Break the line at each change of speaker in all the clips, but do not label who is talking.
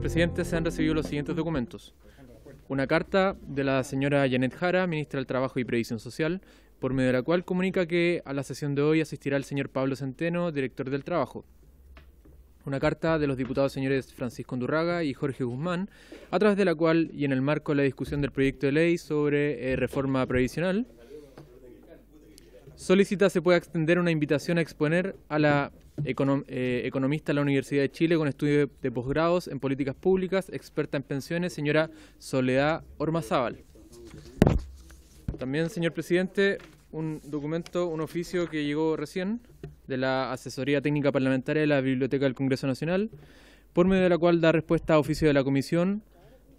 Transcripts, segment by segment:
presidente, se han recibido los siguientes documentos. Una carta de la señora Janet Jara, ministra del Trabajo y Previsión Social, por medio de la cual comunica que a la sesión de hoy asistirá el señor Pablo Centeno, director del Trabajo. Una carta de los diputados señores Francisco Undurraga y Jorge Guzmán, a través de la cual, y en el marco de la discusión del proyecto de ley sobre reforma previsional, solicita se pueda extender una invitación a exponer a la economista de la Universidad de Chile con estudio de posgrados en políticas públicas, experta en pensiones, señora Soledad Ormazábal. También, señor presidente, un documento, un oficio que llegó recién de la Asesoría Técnica Parlamentaria de la Biblioteca del Congreso Nacional, por medio de la cual da respuesta a oficio de la Comisión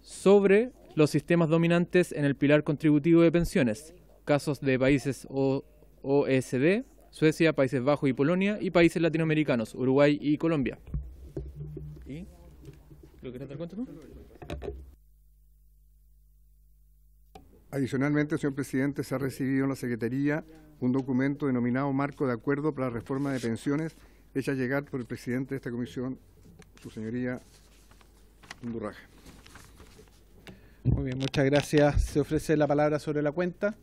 sobre los sistemas dominantes en el pilar contributivo de pensiones, casos de países OECD, Suecia, Países Bajos y Polonia, y países latinoamericanos, Uruguay y Colombia. ¿Y lo querés dar cuenta tú?
Adicionalmente, señor presidente, se ha recibido en la Secretaría un documento denominado Marco de Acuerdo para la Reforma de Pensiones, hecha llegar por el presidente de esta comisión, su señoría Undurraga.
Muy bien, muchas gracias. Se ofrece la palabra sobre la cuenta.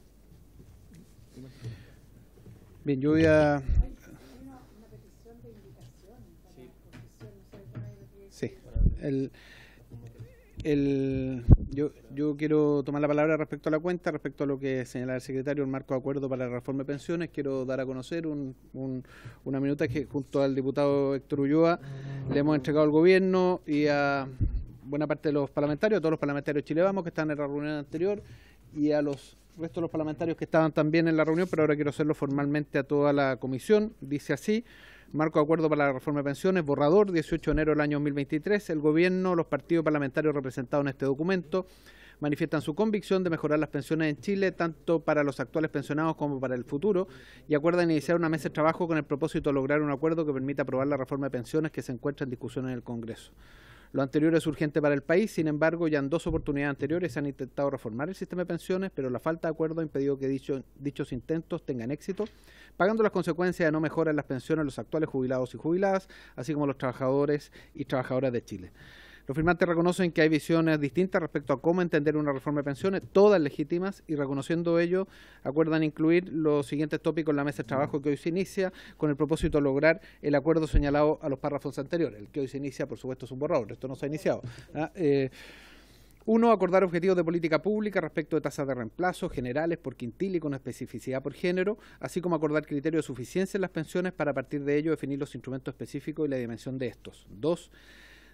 Bien, yo voy a... Sí, yo quiero tomar la palabra respecto a la cuenta, respecto a lo que señala el secretario, el marco de acuerdo para la reforma de pensiones. Quiero dar a conocer una minuta que junto al diputado Héctor Ulloa le hemos entregado al gobierno y a buena parte de los parlamentarios, a todos los parlamentarios de Chile Vamos que están en la reunión anterior y a los restos de los parlamentarios que estaban también en la reunión, pero ahora quiero hacerlo formalmente a toda la comisión. Dice así: marco de acuerdo para la reforma de pensiones, borrador, 18 de enero del año 2023. El gobierno, los partidos parlamentarios representados en este documento manifiestan su convicción de mejorar las pensiones en Chile, tanto para los actuales pensionados como para el futuro, y acuerdan iniciar una mesa de trabajo con el propósito de lograr un acuerdo que permita aprobar la reforma de pensiones que se encuentra en discusión en el Congreso. Lo anterior es urgente para el país, sin embargo, ya en 2 oportunidades anteriores se han intentado reformar el sistema de pensiones, pero la falta de acuerdo ha impedido que dichos intentos tengan éxito, pagando las consecuencias de no mejora en las pensiones de los actuales jubilados y jubiladas, así como los trabajadores y trabajadoras de Chile. Los firmantes reconocen que hay visiones distintas respecto a cómo entender una reforma de pensiones, todas legítimas, y reconociendo ello, acuerdan incluir los siguientes tópicos en la mesa de trabajo que hoy se inicia, con el propósito de lograr el acuerdo señalado a los párrafos anteriores. El que hoy se inicia, por supuesto, es un borrador, esto no se ha iniciado. 1. Acordar objetivos de política pública respecto de tasas de reemplazo generales por quintil y con especificidad por género, así como acordar criterios de suficiencia en las pensiones para a partir de ello definir los instrumentos específicos y la dimensión de estos. 2.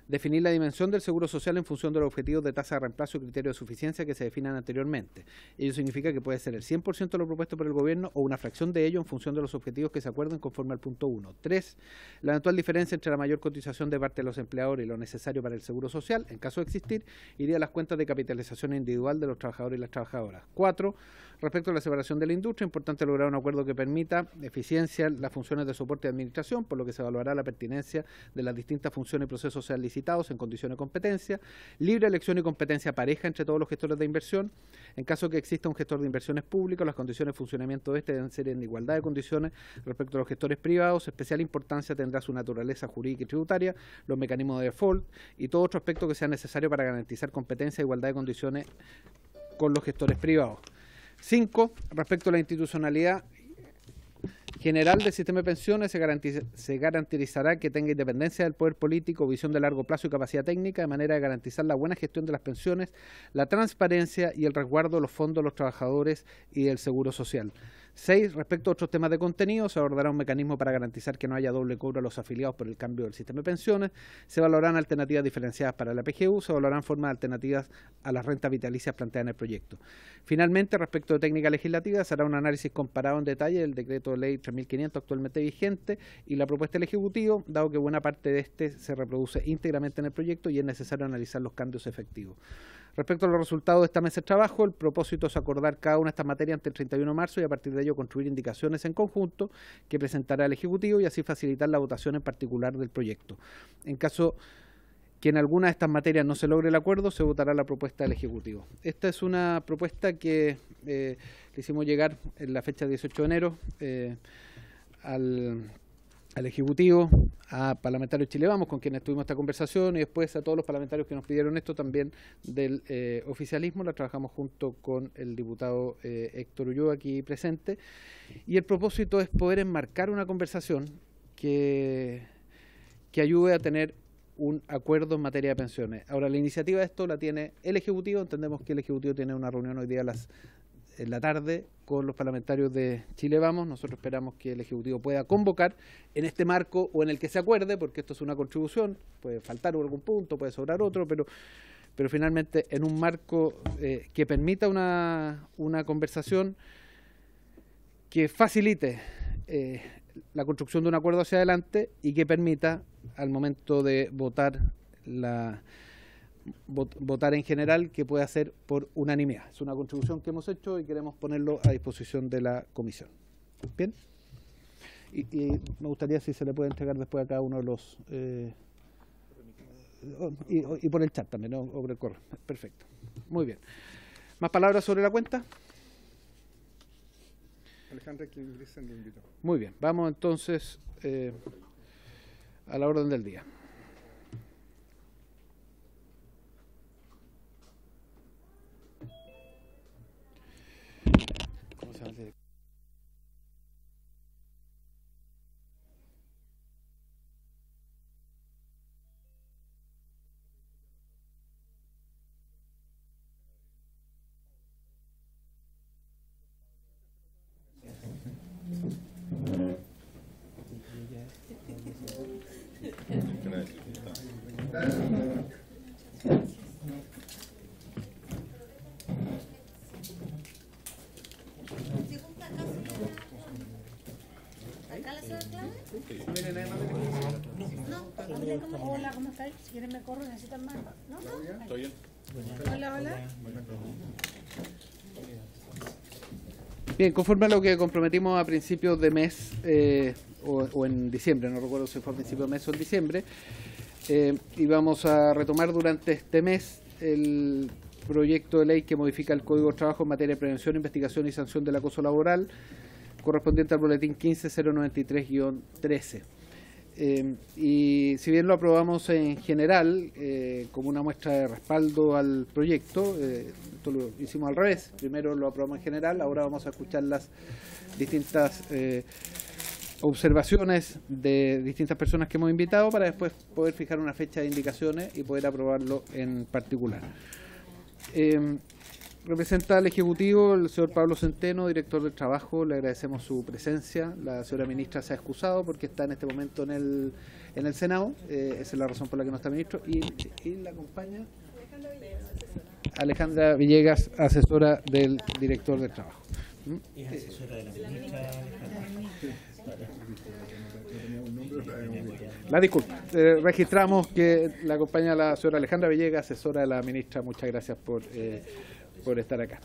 Definir la dimensión del seguro social en función de los objetivos de tasa de reemplazo y criterio de suficiencia que se definan anteriormente. Ello significa que puede ser el 100% de lo propuesto por el gobierno o una fracción de ello en función de los objetivos que se acuerden conforme al punto 1. 3. La eventual diferencia entre la mayor cotización de parte de los empleadores y lo necesario para el seguro social, en caso de existir, iría a las cuentas de capitalización individual de los trabajadores y las trabajadoras. 4. Respecto a la separación de la industria, es importante lograr un acuerdo que permita eficiencia las funciones de soporte y administración, por lo que se evaluará la pertinencia de las distintas funciones y procesos sean licitados en condiciones de competencia, libre elección y competencia pareja entre todos los gestores de inversión. En caso que exista un gestor de inversiones públicas, las condiciones de funcionamiento de este deben ser en igualdad de condiciones respecto a los gestores privados. Especial importancia tendrá su naturaleza jurídica y tributaria, los mecanismos de default y todo otro aspecto que sea necesario para garantizar competencia e igualdad de condiciones con los gestores privados. 5. Respecto a la institucionalidad general del sistema de pensiones, se garantizará que tenga independencia del poder político, visión de largo plazo y capacidad técnica, de manera de garantizar la buena gestión de las pensiones, la transparencia y el resguardo de los fondos de los trabajadores y del seguro social. 6. Respecto a otros temas de contenido, se abordará un mecanismo para garantizar que no haya doble cobro a los afiliados por el cambio del sistema de pensiones, se valorarán alternativas diferenciadas para la PGU, se valorarán formas alternativas a las rentas vitalicias planteadas en el proyecto. Finalmente, respecto de técnica legislativa, se hará un análisis comparado en detalle del decreto de ley 3500 actualmente vigente y la propuesta del Ejecutivo, dado que buena parte de este se reproduce íntegramente en el proyecto y es necesario analizar los cambios efectivos. Respecto a los resultados de esta mesa de trabajo, el propósito es acordar cada una de estas materias ante el 31 de marzo y a partir de ello construir indicaciones en conjunto que presentará el Ejecutivo y así facilitar la votación en particular del proyecto. En caso que en alguna de estas materias no se logre el acuerdo, se votará la propuesta del Ejecutivo. Esta es una propuesta que le hicimos llegar en la fecha 18 de enero al al Ejecutivo, a parlamentarios de Chile Vamos, con quienes tuvimos esta conversación, y después a todos los parlamentarios que nos pidieron esto también del oficialismo. La trabajamos junto con el diputado Héctor Ulloa aquí presente, y el propósito es poder enmarcar una conversación que ayude a tener un acuerdo en materia de pensiones. Ahora, la iniciativa de esto la tiene el Ejecutivo. Entendemos que el Ejecutivo tiene una reunión hoy día en la tarde con los parlamentarios de Chile Vamos. Nosotros esperamos que el Ejecutivo pueda convocar en este marco o en el que se acuerde, porque esto es una contribución, puede faltar algún punto, puede sobrar otro, pero finalmente en un marco que permita una conversación que facilite la construcción de un acuerdo hacia adelante y que permita al momento de votar votar en general, que pueda ser por unanimidad. Es una contribución que hemos hecho y queremos ponerlo a disposición de la comisión. Bien, y me gustaría si se le puede entregar después a cada uno de los y por el chat también, ¿no? O por el correo. Perfecto, muy bien. ¿Más palabras sobre la cuenta?
Alejandra, que ingresen de invitado.
Muy bien, vamos entonces a la orden del día. ¿Cómo se llama?
Hola, ¿cómo estáis? Si quieren me corro, necesitan más. ¿No? ¿Estoy bien? Hola, hola.
Bien, conforme a lo que comprometimos a principios de mes o en diciembre, no recuerdo si fue a principios de mes o en diciembre, y vamos a retomar durante este mes el proyecto de ley que modifica el Código de Trabajo en materia de prevención, investigación y sanción del acoso laboral, correspondiente al boletín 15-093-13. Y si bien lo aprobamos en general como una muestra de respaldo al proyecto, esto lo hicimos al revés. Primero lo aprobamos en general, ahora vamos a escuchar las distintas observaciones de distintas personas que hemos invitado para después poder fijar una fecha de indicaciones y poder aprobarlo en particular. Representa al Ejecutivo el señor Pablo Centeno, director del Trabajo. Le agradecemos su presencia. La señora ministra se ha excusado porque está en este momento en el Senado. Esa es la razón por la que no está ministro. Y la acompaña Alejandra Villegas, asesora del director del Trabajo.
¿Es asesora de la ministra?
La disculpa. Registramos que la acompaña la señora Alejandra Villegas, asesora de la ministra. Muchas gracias por estar acá.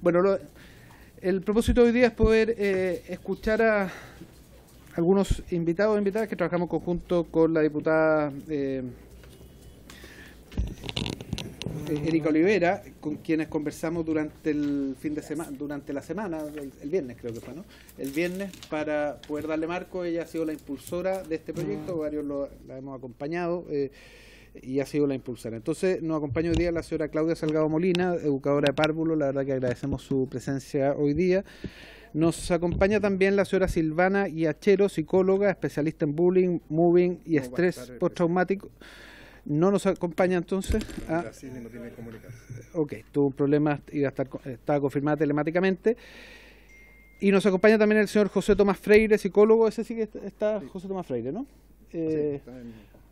Bueno, el propósito de hoy día es poder escuchar a algunos invitados e invitadas que trabajamos en conjunto con la diputada Erika Olivera, con quienes conversamos durante el fin de semana, durante la semana, el viernes creo que fue, ¿no? El viernes, para poder darle marco. Ella ha sido la impulsora de este proyecto, varios la hemos acompañado y ha sido la impulsora. Entonces nos acompaña hoy día la señora Claudia Salgado Molina, educadora de párvulo. La verdad que agradecemos su presencia hoy día. Nos acompaña también la señora Silvana Guiachero, psicóloga, especialista en bullying, moving y estrés postraumático. No nos acompaña entonces.
No tiene comunicación.
Ok, tuvo un problema, estaba confirmada telemáticamente. Y nos acompaña también el señor José Tomás Freire, psicólogo. Ese sí que está José Tomás Freire, ¿no?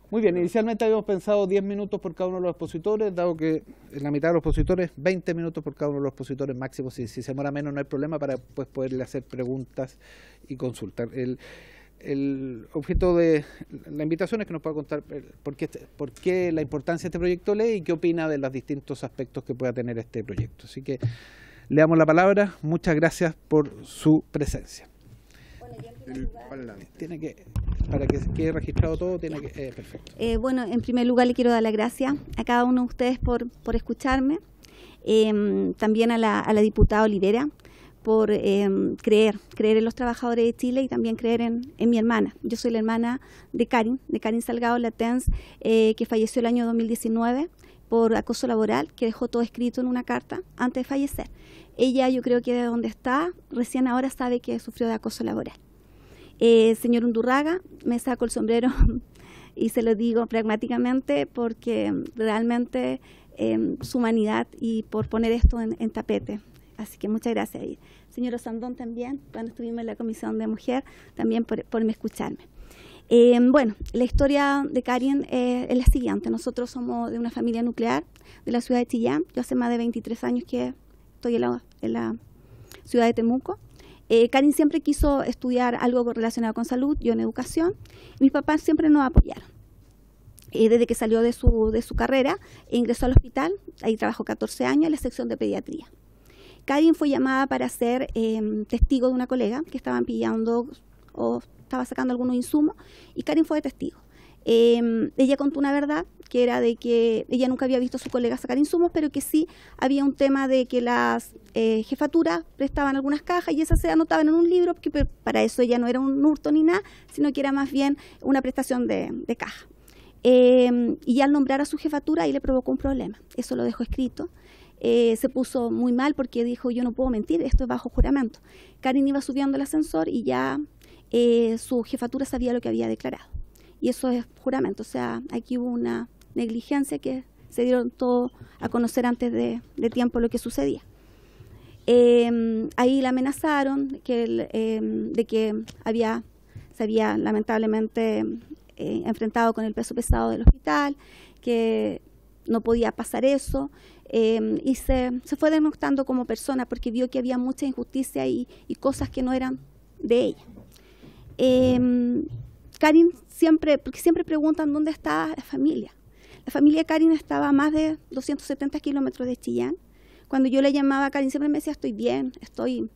Muy bien, inicialmente habíamos pensado 10 minutos por cada uno de los expositores, dado que en la mitad de los expositores, 20 minutos por cada uno de los expositores máximo. Si se demora menos no hay problema, para pues poderle hacer preguntas y consultar. El objeto de la invitación es que nos pueda contar por qué la importancia de este proyecto de ley y qué opina de los distintos aspectos que pueda tener este proyecto. Así que le damos la palabra. Muchas gracias por su presencia. Para que quede registrado todo, tiene que... perfecto.
Bueno, en primer lugar le quiero dar las gracias a cada uno de ustedes por escucharme. También a la diputada Olivera creer en los trabajadores de Chile y también creer en mi hermana. Yo soy la hermana de Karin Salgado Latens, que falleció el año 2019 por acoso laboral, que dejó todo escrito en una carta antes de fallecer. Ella, yo creo que de donde está, recién ahora sabe que sufrió de acoso laboral. Señor Undurraga, me saco el sombrero y se lo digo pragmáticamente porque realmente su humanidad y por poner esto en tapete. Así que muchas gracias. Y señora Sandón también, cuando estuvimos en la Comisión de Mujer, también por escucharme. Bueno, la historia de Karin es la siguiente. Nosotros somos de una familia nuclear de la ciudad de Chillán. Yo hace más de 23 años que estoy en la ciudad de Temuco. Karin siempre quiso estudiar algo relacionado con salud, yo en educación. Mis papás siempre nos apoyaron. Desde que salió de su carrera, ingresó al hospital, ahí trabajó 14 años en la sección de pediatría. Karin fue llamada para ser testigo de una colega que estaban pillando o estaba sacando algunos insumos, y Karin fue de testigo. Ella contó una verdad, que era de que ella nunca había visto a su colega sacar insumos, pero que sí había un tema de que las jefaturas prestaban algunas cajas y esas se anotaban en un libro, porque para eso ella no era un hurto ni nada, sino que era más bien una prestación de caja. Y al nombrar a su jefatura, ahí le provocó un problema. Eso lo dejó escrito. Se puso muy mal porque dijo, yo no puedo mentir, esto es bajo juramento. Karin iba subiendo el ascensor y ya su jefatura sabía lo que había declarado. Y eso es juramento, o sea, aquí hubo una negligencia que se dieron todo a conocer antes de tiempo lo que sucedía. Ahí la amenazaron de que se había lamentablemente enfrentado con el peso pesado del hospital, que no podía pasar eso. Y se fue denostando como persona porque vio que había mucha injusticia y cosas que no eran de ella. Karin porque siempre preguntan dónde está la familia. La familia de Karin estaba a más de 270 kilómetros de Chillán. Cuando yo le llamaba a Karin siempre me decía, estoy bien, estoy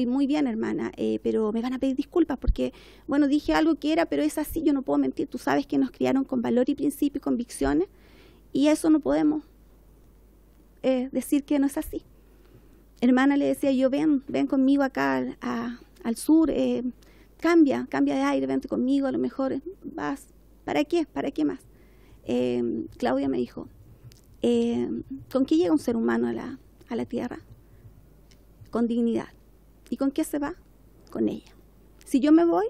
muy bien, hermana, pero me van a pedir disculpas porque, bueno, dije algo que era, pero es así, yo no puedo mentir. Tú sabes que nos criaron con valor y principio y convicciones, y eso no podemos decir que no es así. Hermana, le decía yo, ven conmigo acá al sur, cambia de aire, vente conmigo, a lo mejor vas. ¿Para qué? ¿Para qué más? Claudia me dijo, ¿con qué llega un ser humano a la tierra? Con dignidad. ¿Y con qué se va? Con ella. Si yo me voy,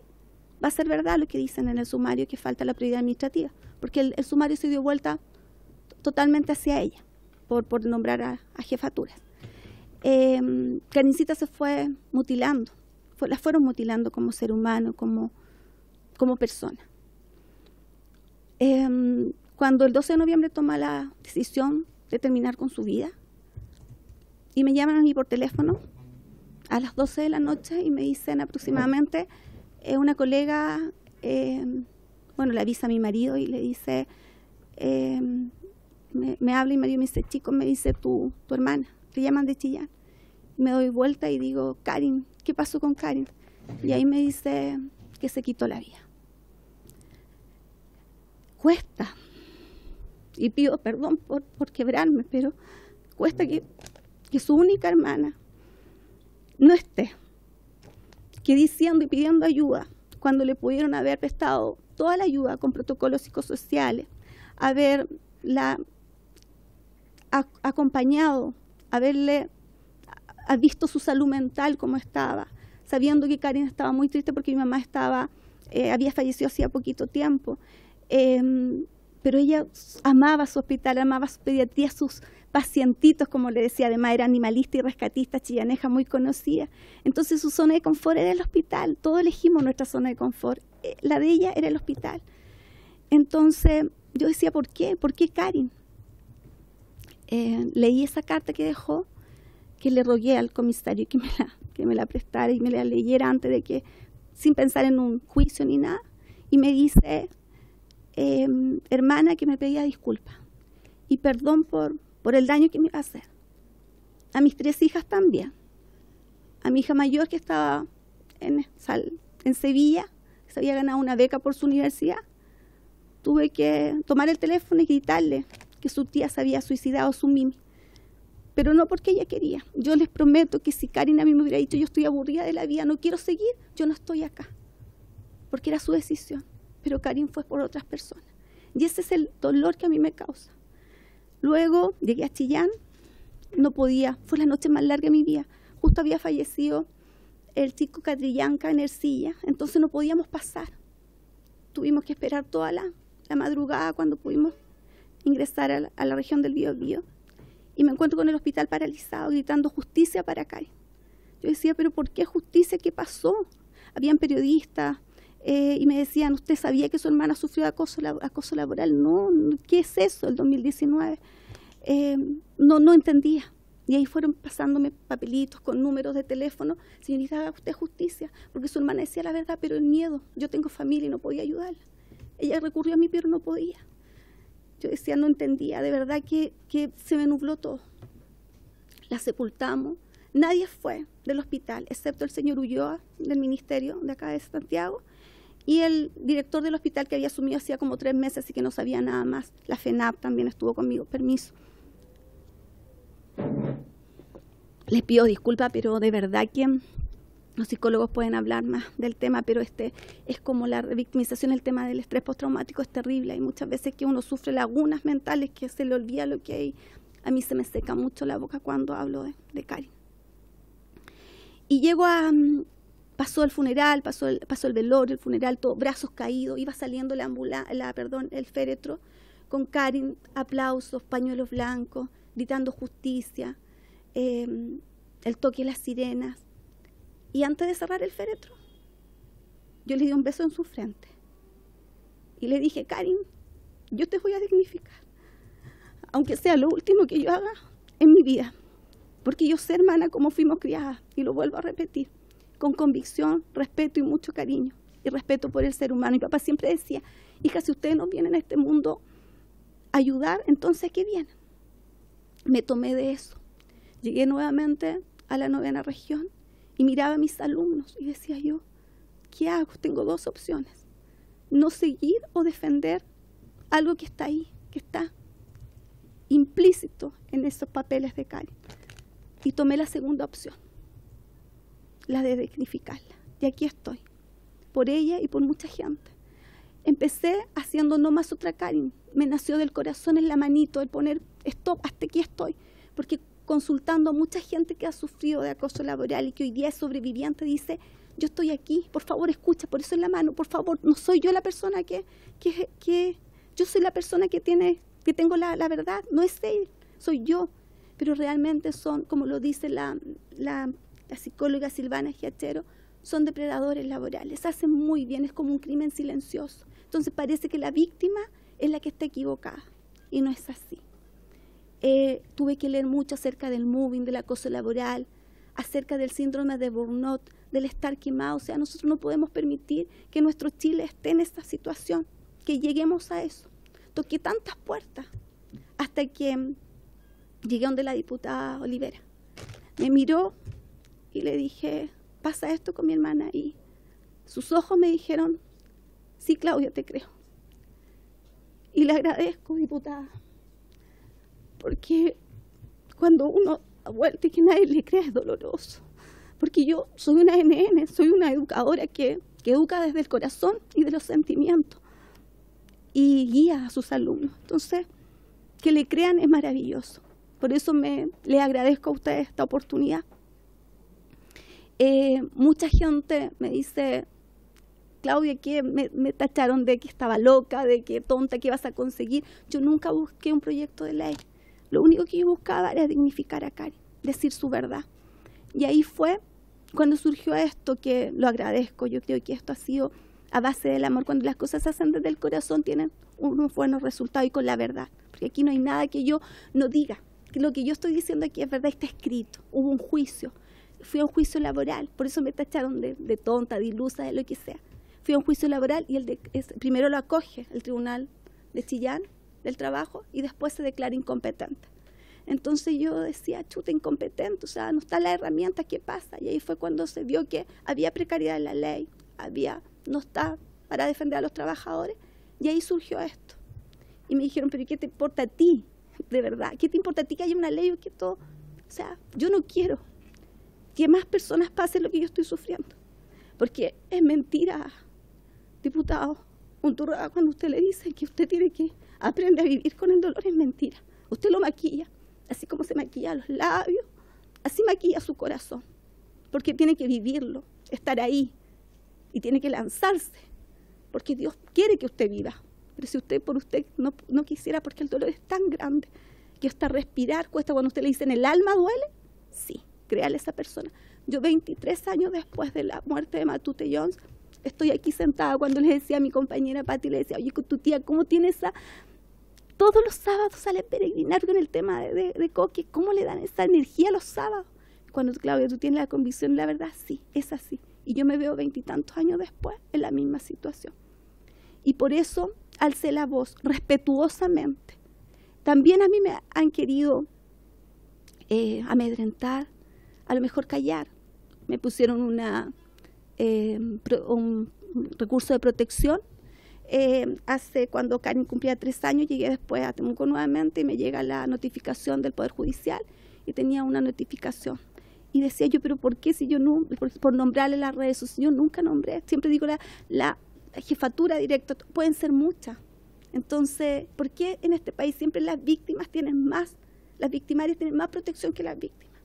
va a ser verdad lo que dicen en el sumario, que falta la prioridad administrativa, porque el sumario se dio vuelta totalmente hacia ella, por nombrar a jefaturas. Karincita se fue mutilando, la fueron mutilando como ser humano, como persona. Cuando el 12 de noviembre toma la decisión de terminar con su vida, y me llaman a mí por teléfono a las 12 de la noche y me dicen aproximadamente, una colega, le avisa a mi marido y le dice, me habla y mi marido me dice, chico, me dice tu hermana, te llaman de Chillán. Me doy vuelta y digo, Karin, ¿qué pasó con Karin? Y ahí me dice que se quitó la vida. Cuesta, y pido perdón por quebrarme, pero cuesta que su única hermana no esté, que diciendo y pidiendo ayuda, cuando le pudieron haber prestado toda la ayuda con protocolos psicosociales, haberla acompañado, haberle visto su salud mental como estaba, sabiendo que Karin estaba muy triste porque mi mamá había fallecido hacía poquito tiempo, pero ella amaba su hospital, amaba su pediatría, sus pacientitos, como le decía, además era animalista y rescatista chillaneja muy conocida. Entonces su zona de confort era el hospital, todos elegimos nuestra zona de confort, la de ella era el hospital. Entonces yo decía, ¿por qué? ¿Por qué Karin? Leí esa carta que dejó, que le rogué al comisario que me la prestara y me la leyera antes de que, sin pensar en un juicio ni nada, y me dice, hermana, que me pedía disculpas y perdón por el daño que me iba a hacer. A mis 3 hijas también. A mi hija mayor, que estaba en Sevilla, que se había ganado una beca por su universidad, tuve que tomar el teléfono y gritarle que su tía se había suicidado, su Mimi, pero no porque ella quería. Yo les prometo que si Karin a mí me hubiera dicho yo estoy aburrida de la vida, no quiero seguir, yo no estoy acá, porque era su decisión, pero Karin fue por otras personas. Y ese es el dolor que a mí me causa. Luego llegué a Chillán, no podía, fue la noche más larga de mi vida. Justo había fallecido el chico Catrillanca en Ercilla, entonces no podíamos pasar. Tuvimos que esperar toda la madrugada cuando pudimos ingresar a la región del Biobío. Y me encuentro con el hospital paralizado, gritando justicia para Karin. Yo decía, pero ¿por qué justicia? ¿Qué pasó? Habían periodistas y me decían, ¿usted sabía que su hermana sufrió acoso laboral? No, ¿qué es eso? El 2019. No entendía. Y ahí fueron pasándome papelitos con números de teléfono. Señorita, haga usted justicia. Porque su hermana decía la verdad, pero el miedo. Yo tengo familia y no podía ayudarla. Ella recurrió a mí, pero no podía. Yo decía, no entendía. De verdad que se me nubló todo. La sepultamos. Nadie fue del hospital, excepto el señor Ulloa, del ministerio de acá de Santiago, y el director del hospital que había asumido hacía como 3 meses y que no sabía nada más. La FENAP también estuvo conmigo, permiso. Les pido disculpas, pero de verdad que los psicólogos pueden hablar más del tema, pero es como la revictimización, el tema del estrés postraumático es terrible. Hay muchas veces que uno sufre lagunas mentales que se le olvida lo que hay. A mí se me seca mucho la boca cuando hablo de Karin. Y llego pasó el funeral, pasó el velorio, el funeral, todo, brazos caídos, iba saliendo el féretro con Karin, aplausos, pañuelos blancos, gritando justicia, el toque de las sirenas. Y antes de cerrar el féretro, yo le di un beso en su frente. Y le dije, Karin, yo te voy a dignificar, aunque sea lo último que yo haga en mi vida. Porque yo sé, hermana, cómo fuimos criadas, y lo vuelvo a repetir, con convicción, respeto y mucho cariño, y respeto por el ser humano. Mi papá siempre decía, hija, si ustedes no vienen a este mundo a ayudar, entonces ¿qué vienen? Me tomé de eso. Llegué nuevamente a la 9ª región y miraba a mis alumnos y decía yo, ¿qué hago? Tengo 2 opciones. No seguir o defender algo que está ahí, que está implícito en esos papeles de Karin. Y tomé la segunda opción, la de dignificarla. Y aquí estoy, por ella y por mucha gente. Empecé haciendo no más otra Karin. Me nació del corazón en la manito el poner stop, hasta aquí estoy. Porque consultando a mucha gente que ha sufrido de acoso laboral y que hoy día es sobreviviente, dice, yo estoy aquí, por favor escucha, por eso en la mano, por favor, no soy yo la persona que yo soy la persona que tengo la verdad, no es él, soy yo. Pero realmente son, como lo dice la psicóloga Silvana Giachero, son depredadores laborales, hacen muy bien, es como un crimen silencioso. Entonces parece que la víctima es la que está equivocada, y no es así. Tuve que leer mucho acerca del moving, del acoso laboral, acerca del síndrome de burnout, del estar quemado. O sea, nosotros no podemos permitir que nuestro Chile esté en esta situación, que lleguemos a eso. Toqué tantas puertas hasta que llegué donde la diputada Olivera. Me miró y le dije, pasa esto con mi hermana. Y sus ojos me dijeron, sí, Claudia, te creo. Y le agradezco, diputada, porque cuando uno ha vuelto y que nadie le cree es doloroso. Porque yo soy una NN, soy una educadora que educa desde el corazón y de los sentimientos y guía a sus alumnos. Entonces, que le crean es maravilloso. Por eso le agradezco a ustedes esta oportunidad. Mucha gente me dice, Claudia, que me tacharon de que estaba loca, de que tonta, que ibas a conseguir. Yo nunca busqué un proyecto de ley. Lo único que yo buscaba era dignificar a Karin, decir su verdad. Y ahí fue cuando surgió esto, que lo agradezco. Yo creo que esto ha sido a base del amor. Cuando las cosas se hacen desde el corazón, tienen unos buenos resultados y con la verdad. Porque aquí no hay nada que yo no diga. Que lo que yo estoy diciendo aquí es verdad, está escrito. Hubo un juicio. Fui a un juicio laboral. Por eso me tacharon de tonta, de ilusa, de lo que sea. Fui a un juicio laboral y primero lo acoge el Tribunal de Chillán del Trabajo y después se declara incompetente. Entonces yo decía, chuta, incompetente, o sea, no está la herramienta, ¿qué pasa? Y ahí fue cuando se vio que había precariedad en la ley, no está para defender a los trabajadores, y ahí surgió esto. Y me dijeron, pero ¿qué te importa a ti? De verdad, ¿qué te importa a ti que haya una ley o que todo? O sea, yo no quiero que más personas pasen lo que yo estoy sufriendo. Porque es mentira, diputado Undurraga, cuando usted le dice que usted tiene que aprender a vivir con el dolor, es mentira. Usted lo maquilla, así como se maquilla los labios, así maquilla su corazón. Porque tiene que vivirlo, estar ahí, y tiene que lanzarse, porque Dios quiere que usted viva. Pero si usted por usted no quisiera, porque el dolor es tan grande, que hasta respirar cuesta. Cuando usted le dice, ¿en el alma duele? Sí, créale a esa persona. Yo 23 años después de la muerte de Matute Jones, estoy aquí sentada cuando le decía a mi compañera Pati, le decía, oye, con tu tía, ¿cómo tiene esa...? Todos los sábados sale a peregrinar con el tema de Coque, ¿cómo le dan esa energía los sábados? Cuando, Claudia, tú tienes la convicción, la verdad, sí, es así. Y yo me veo 20 y tantos años después en la misma situación. Y por eso alcé la voz respetuosamente. También a mí me han querido amedrentar, a lo mejor callar. Me pusieron un recurso de protección. Cuando Karin cumplía 3 años, llegué después a Temuco nuevamente y me llega la notificación del Poder Judicial y tenía una notificación. Y decía yo, pero ¿por qué si yo no, por nombrarle las redes sociales? Yo nunca nombré, siempre digo la jefatura directa, pueden ser muchas. Entonces, ¿por qué en este país siempre las víctimas tienen más, las victimarias tienen más protección que las víctimas?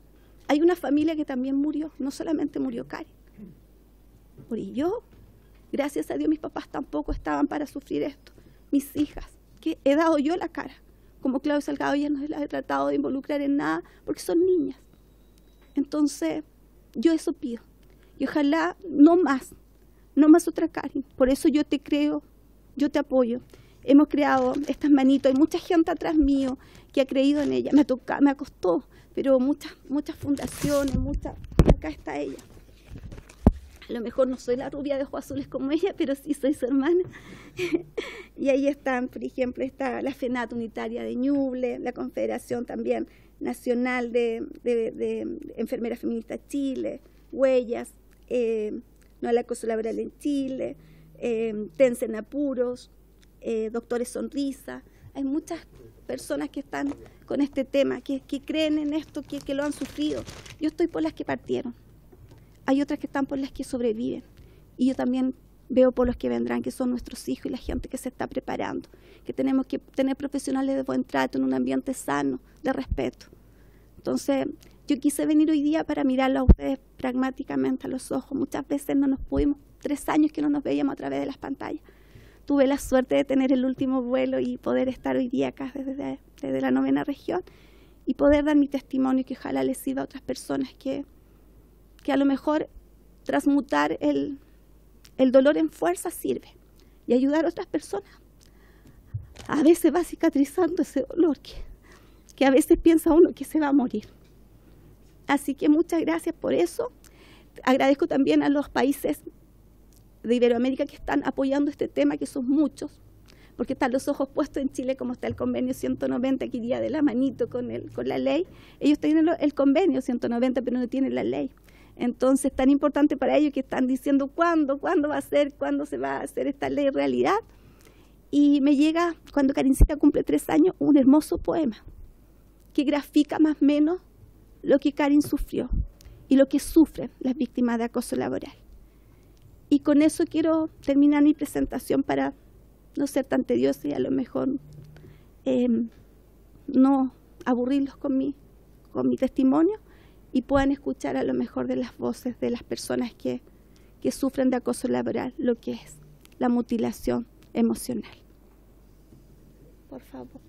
Hay una familia que también murió, no solamente murió Karin. Y yo, gracias a Dios, mis papás tampoco estaban para sufrir esto. Mis hijas, que he dado yo la cara, como Claudia Salgado, ya no las he tratado de involucrar en nada, porque son niñas. Entonces, yo eso pido. Y ojalá no más otra Karin. Por eso yo te creo, yo te apoyo. Hemos creado estas manitos, hay mucha gente atrás mío que ha creído en ella. Me costó, pero muchas fundaciones, acá está ella. A lo mejor no soy la rubia de ojos azules como ella, pero sí soy su hermana. Y ahí están, por ejemplo, está la FENAT unitaria de Ñuble, la Confederación también Nacional de Enfermeras Feministas Chile, Huellas, No al Acoso Laboral en Chile, TENS en Apuros, Doctores Sonrisa. Hay muchas personas que están con este tema, que creen en esto, que lo han sufrido. Yo estoy por las que partieron. Hay otras que están por las que sobreviven. Y yo también veo por los que vendrán, que son nuestros hijos y la gente que se está preparando. Que tenemos que tener profesionales de buen trato en un ambiente sano, de respeto. Entonces, yo quise venir hoy día para mirarlo a ustedes pragmáticamente a los ojos. Muchas veces no nos pudimos, 3 años que no nos veíamos a través de las pantallas. Tuve la suerte de tener el último vuelo y poder estar hoy día acá desde la 9ª región y poder dar mi testimonio, que ojalá les sirva a otras personas que a lo mejor transmutar el dolor en fuerza sirve y ayudar a otras personas. A veces va cicatrizando ese dolor que a veces piensa uno que se va a morir. Así que muchas gracias por eso. Agradezco también a los países de Iberoamérica que están apoyando este tema, que son muchos, porque están los ojos puestos en Chile, como está el convenio 190, que iría de la manito con la ley. Ellos tienen el convenio 190, pero no tienen la ley. Entonces, tan importante para ellos que están diciendo cuándo va a ser, cuándo se va a hacer esta ley realidad. Y me llega, cuando Karincita cumple 3 años, un hermoso poema que grafica más o menos lo que Karin sufrió y lo que sufren las víctimas de acoso laboral. Y con eso quiero terminar mi presentación para no ser tan tediosa y a lo mejor no aburrirlos con mi testimonio, y puedan escuchar a lo mejor de las voces de las personas que sufren de acoso laboral, lo que es la mutilación emocional. Por favor.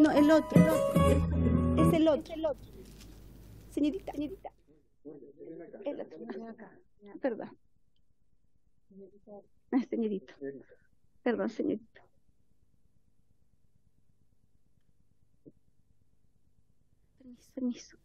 No, el otro. Es el otro. Señorita. El otro. Perdón. Señorita. Perdón, señorita. Permiso.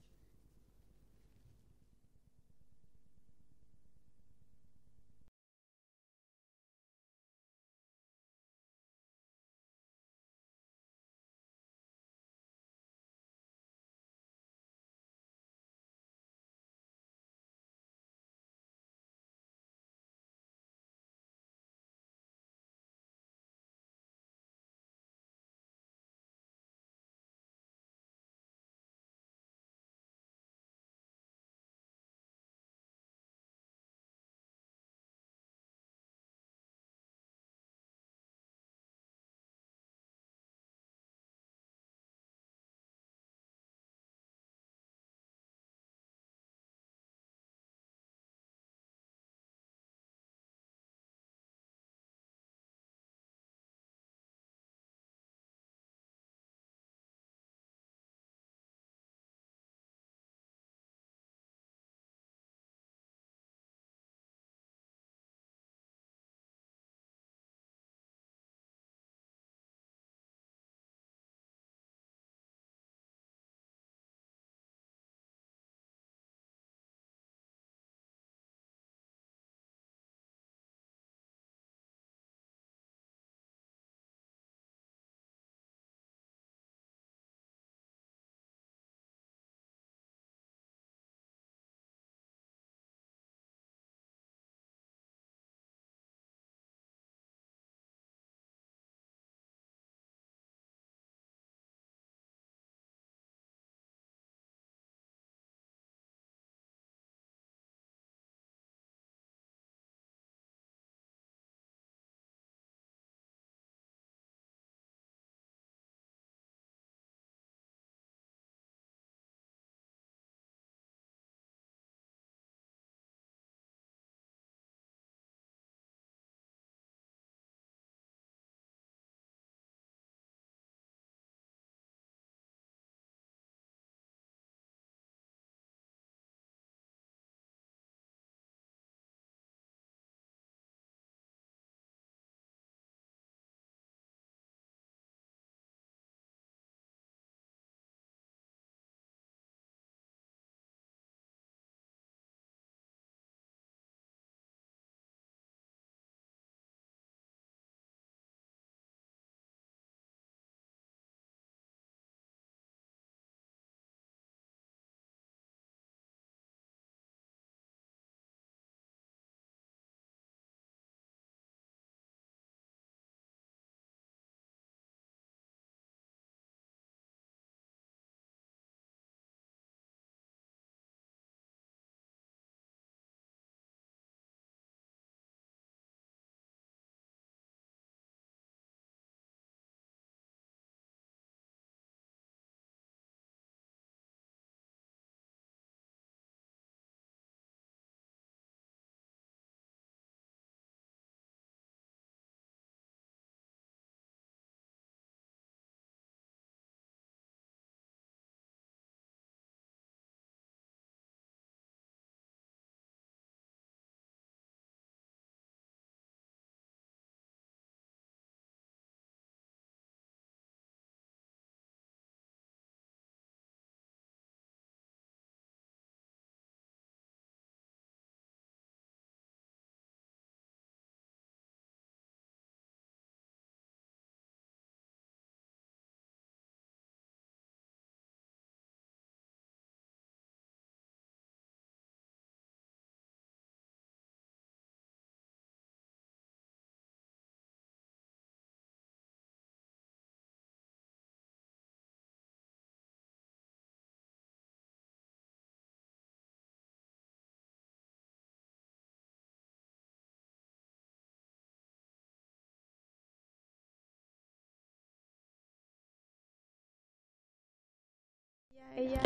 Ella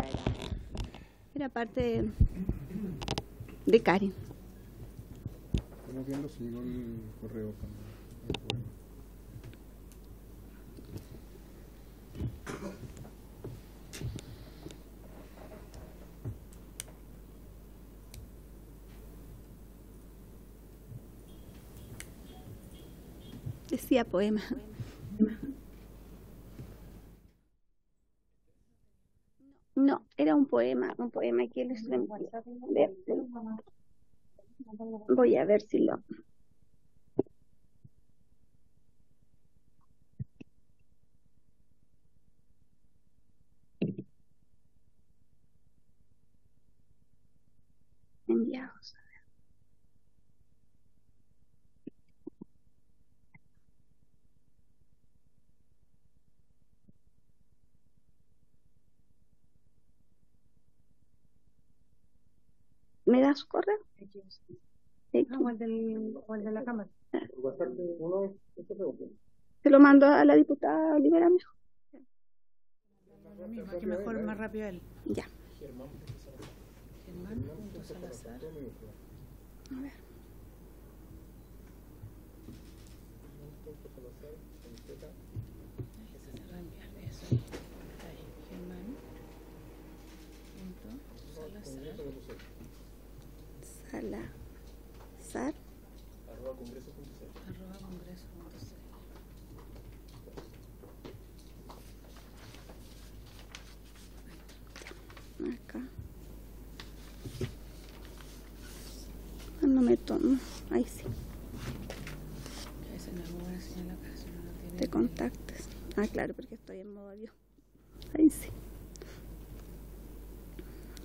era parte de Karin.
Estamos viendo si llegó el correo con el poema.
Decía poema. No, era un poema que les envié. Voy a ver si lo... enviados. ¿Me da su correo?
O el de la Cámara.
Se lo mando a la diputada Olivera mejor.
Lo mismo, que mejor, más rápido él.
Ya.
Germán.Salazar.
A ver. Salazar. Acá. No me tomo. Ahí sí. Te contactes. Ah, claro, porque estoy en modo avión. Ahí sí.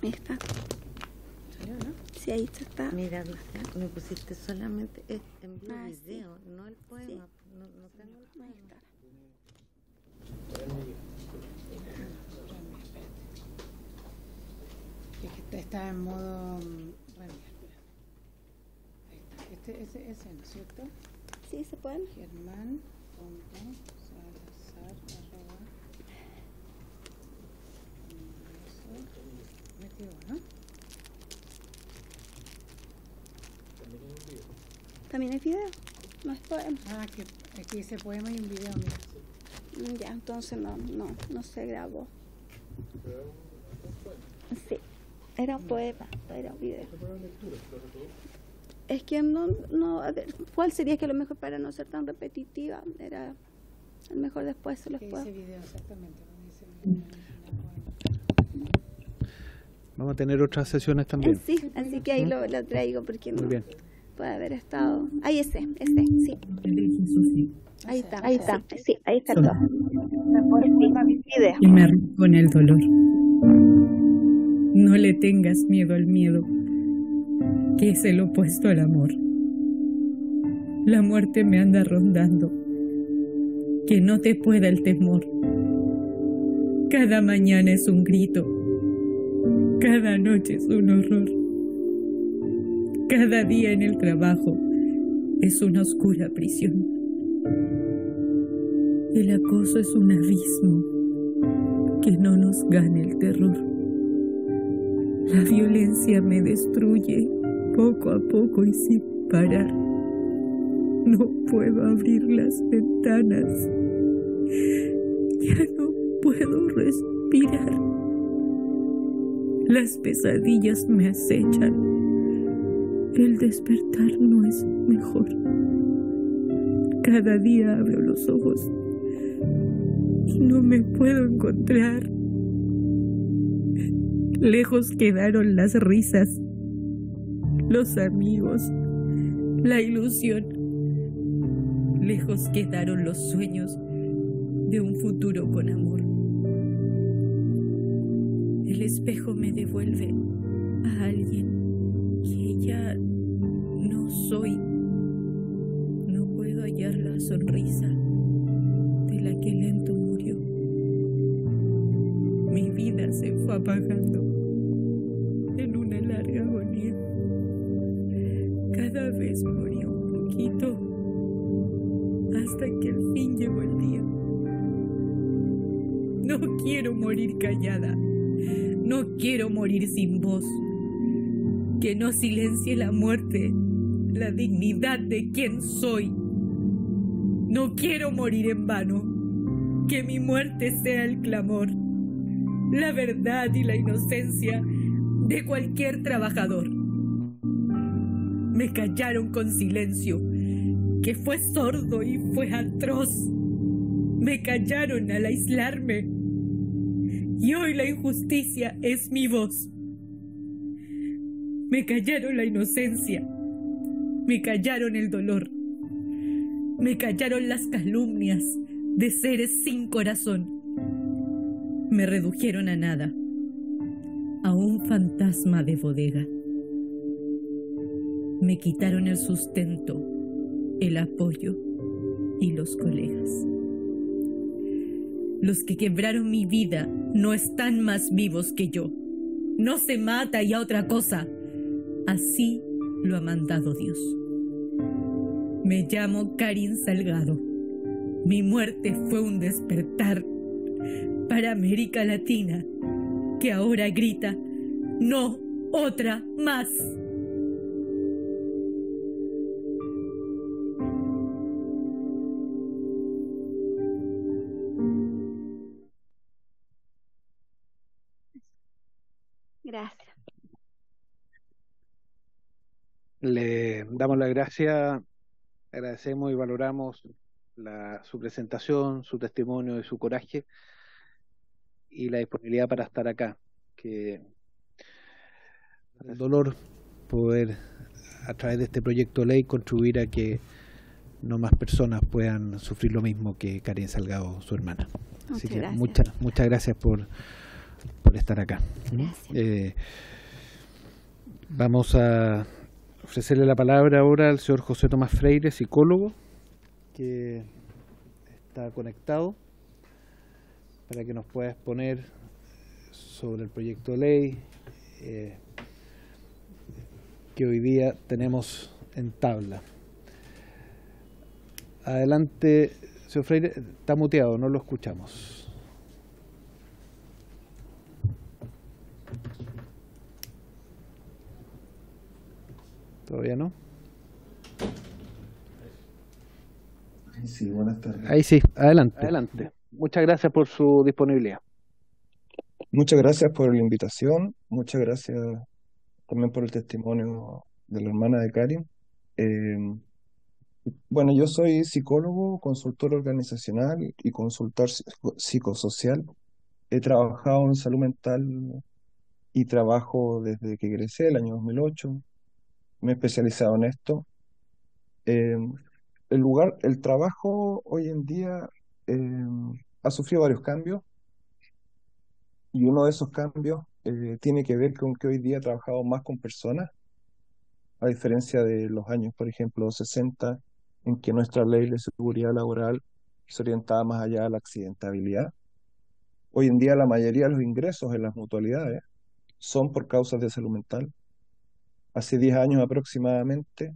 Ahí está. Sí, ahí está.
Mira, ¿viste? Me pusiste solamente envío video,
sí.
no el poema.
Sí.
No tengo el poema.
Ahí está.
Está en modo reenviar. Ahí está. Ese, ¿no es cierto?
Sí, se pueden.
Germán.Salazar. Metido, ¿no?
También hay video. No es poema.
Ah, que aquí dice poema y un video, mira.
Ya, entonces no se grabó. Sí, era un poema, era un video. Es que no, a ver, ¿cuál sería que lo mejor para no ser tan repetitiva? Era el mejor después se los puedo.
¿Qué dice video exactamente?
Vamos a tener otras sesiones también.
Sí, así que ahí lo traigo porque
Muy bien.
puede haber estado. Ahí ese, sí. Ahí está, sí, ahí está todo. Video.
Y me arranco con el dolor. No le tengas miedo al miedo, que es el opuesto al amor. La muerte me anda rondando, que no te pueda el temor. Cada mañana es un grito, cada noche es un horror. Cada día en el trabajo es una oscura prisión. El acoso es un abismo, que no nos gane el terror. La violencia me destruye poco a poco y sin parar. No puedo abrir las ventanas. Ya no puedo respirar. Las pesadillas me acechan. El despertar no es mejor. Cada día abro los ojos y no me puedo encontrar. Lejos quedaron las risas, los amigos, la ilusión. Lejos quedaron los sueños de un futuro con amor. El espejo me devuelve a alguien que ya no soy. No puedo hallar la sonrisa de la que lento murió. Mi vida se fue apagando en una larga agonía. Cada vez moría un poquito hasta que al fin llegó el día. No quiero morir callada. No quiero morir sin voz. Que no silencie la muerte, la dignidad de quien soy. No quiero morir en vano. Que mi muerte sea el clamor, la verdad y la inocencia de cualquier trabajador. Me callaron con silencio, que fue sordo y fue atroz. Me callaron al aislarme, y hoy la injusticia es mi voz. Me callaron la inocencia, me callaron el dolor, me callaron las calumnias de seres sin corazón. Me redujeron a nada, a un fantasma de bodega. Me quitaron el sustento, el apoyo y los colegas. Los que quebraron mi vida no están más vivos que yo. No se mata y a otra cosa. Así lo ha mandado Dios. Me llamo Karin Salgado. Mi muerte fue un despertar para América Latina, que ahora grita, no otra más.
Gracias.
Le damos las gracias, agradecemos y valoramos su presentación, su testimonio y su coraje y la disponibilidad para estar acá. Que el dolor poder a través de este proyecto de ley contribuir a que no más personas puedan sufrir lo mismo que Karin Salgado, su hermana. Así que muchas gracias por estar acá. Vamos a ofrecerle la palabra ahora al señor José Tomás Freire, psicólogo, que está conectado, para que nos pueda exponer sobre el proyecto de ley que hoy día tenemos en tabla. Adelante, señor Freire, está muteado, no lo escuchamos. ¿Todavía no?
Sí, buenas tardes.
Ahí sí, adelante. Muchas gracias por su disponibilidad.
Muchas gracias por la invitación, muchas gracias también por el testimonio de la hermana de Karin. Bueno, yo soy psicólogo, consultor organizacional y consultor psicosocial. He trabajado en salud mental y trabajo desde que egresé el año 2008. Me he especializado en esto. El trabajo hoy en día ha sufrido varios cambios y uno de esos cambios tiene que ver con que hoy día trabajamos más con personas, a diferencia de los años, por ejemplo, 60, en que nuestra ley de seguridad laboral se orientaba más allá de la accidentabilidad. Hoy en día la mayoría de los ingresos en las mutualidades son por causas de salud mental. Hace 10 años aproximadamente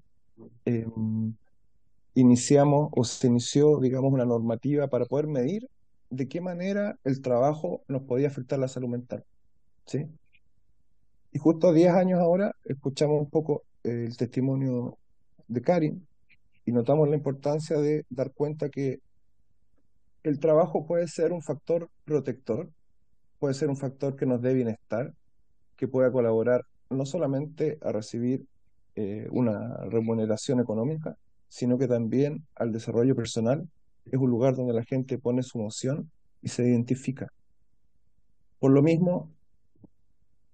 iniciamos o se inició, digamos, una normativa para poder medir de qué manera el trabajo nos podía afectar la salud mental, ¿sí? Y justo a 10 años ahora escuchamos un poco el testimonio de Karin y notamos la importancia de dar cuenta que el trabajo puede ser un factor protector, puede ser un factor que nos dé bienestar, que pueda colaborar no solamente a recibir una remuneración económica, sino que también al desarrollo personal. Es un lugar donde la gente pone su emoción y se identifica. Por lo mismo,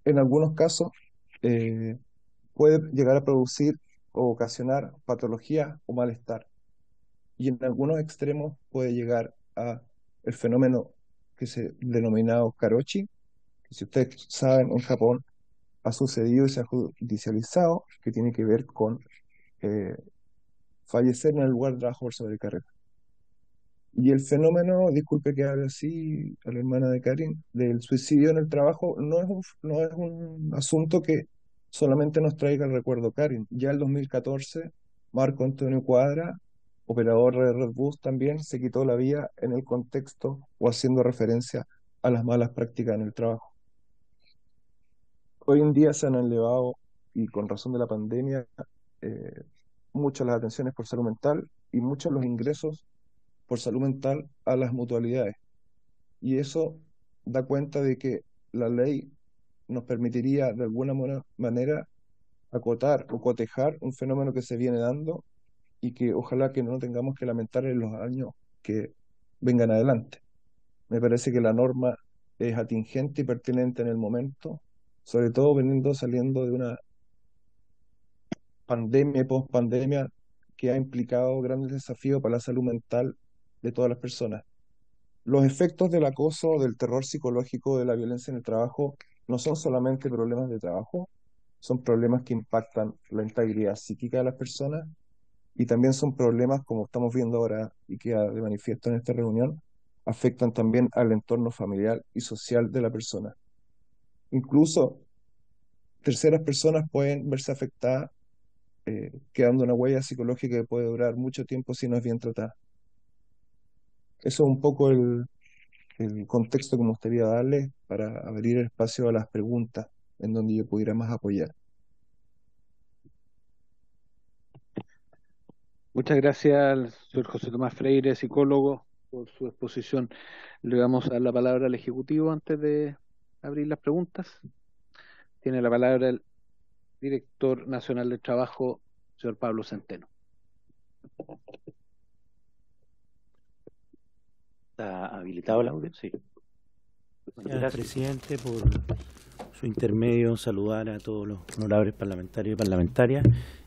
en algunos casos puede llegar a producir o ocasionar patología o malestar. Y en algunos extremos puede llegar a el fenómeno que se denominado karoshi, que si ustedes saben, en Japón ha sucedido y se ha judicializado, que tiene que ver con fallecer en el lugar de trabajo por sobrecarga. Y el fenómeno, disculpe que hable así a la hermana de Karin, del suicidio en el trabajo no es un asunto que solamente nos traiga el recuerdo Karin. Ya el 2014, Marco Antonio Cuadra, operador de Redbus, también se quitó la vida en el contexto o haciendo referencia a las malas prácticas en el trabajo. hoy en día se han elevado, y con razón de la pandemia, muchas las atenciones por salud mental y muchos los ingresos por salud mental a las mutualidades. Y eso da cuenta de que la ley nos permitiría de alguna manera acotar o cotejar un fenómeno que se viene dando y que ojalá que no tengamos que lamentar en los años que vengan adelante. Me parece que la norma es atingente y pertinente en el momento, sobre todo saliendo de una pandemia y post-pandemia que ha implicado grandes desafíos para la salud mental de todas las personas. Los efectos del acoso, del terror psicológico, de la violencia en el trabajo, no son solamente problemas de trabajo, son problemas que impactan la integridad psíquica de las personas y también son problemas, como estamos viendo ahora y queda de manifiesto en esta reunión, afectan también al entorno familiar y social de la persona. Incluso terceras personas pueden verse afectadas, quedando una huella psicológica que puede durar mucho tiempo si no es bien tratada. Eso es un poco el contexto que me gustaría darle para abrir espacio a las preguntas en donde yo pudiera más apoyar.
Muchas gracias al señor José Tomás Freire, psicólogo, por su exposición. Le vamos a dar la palabra al Ejecutivo antes de abrir las preguntas. Tiene la palabra el Director Nacional del Trabajo, señor Pablo Centeno.
¿Está habilitado el audio? Sí. Gracias, presidente, por su intermedio. Saludar a todos los honorables parlamentarios y parlamentarias.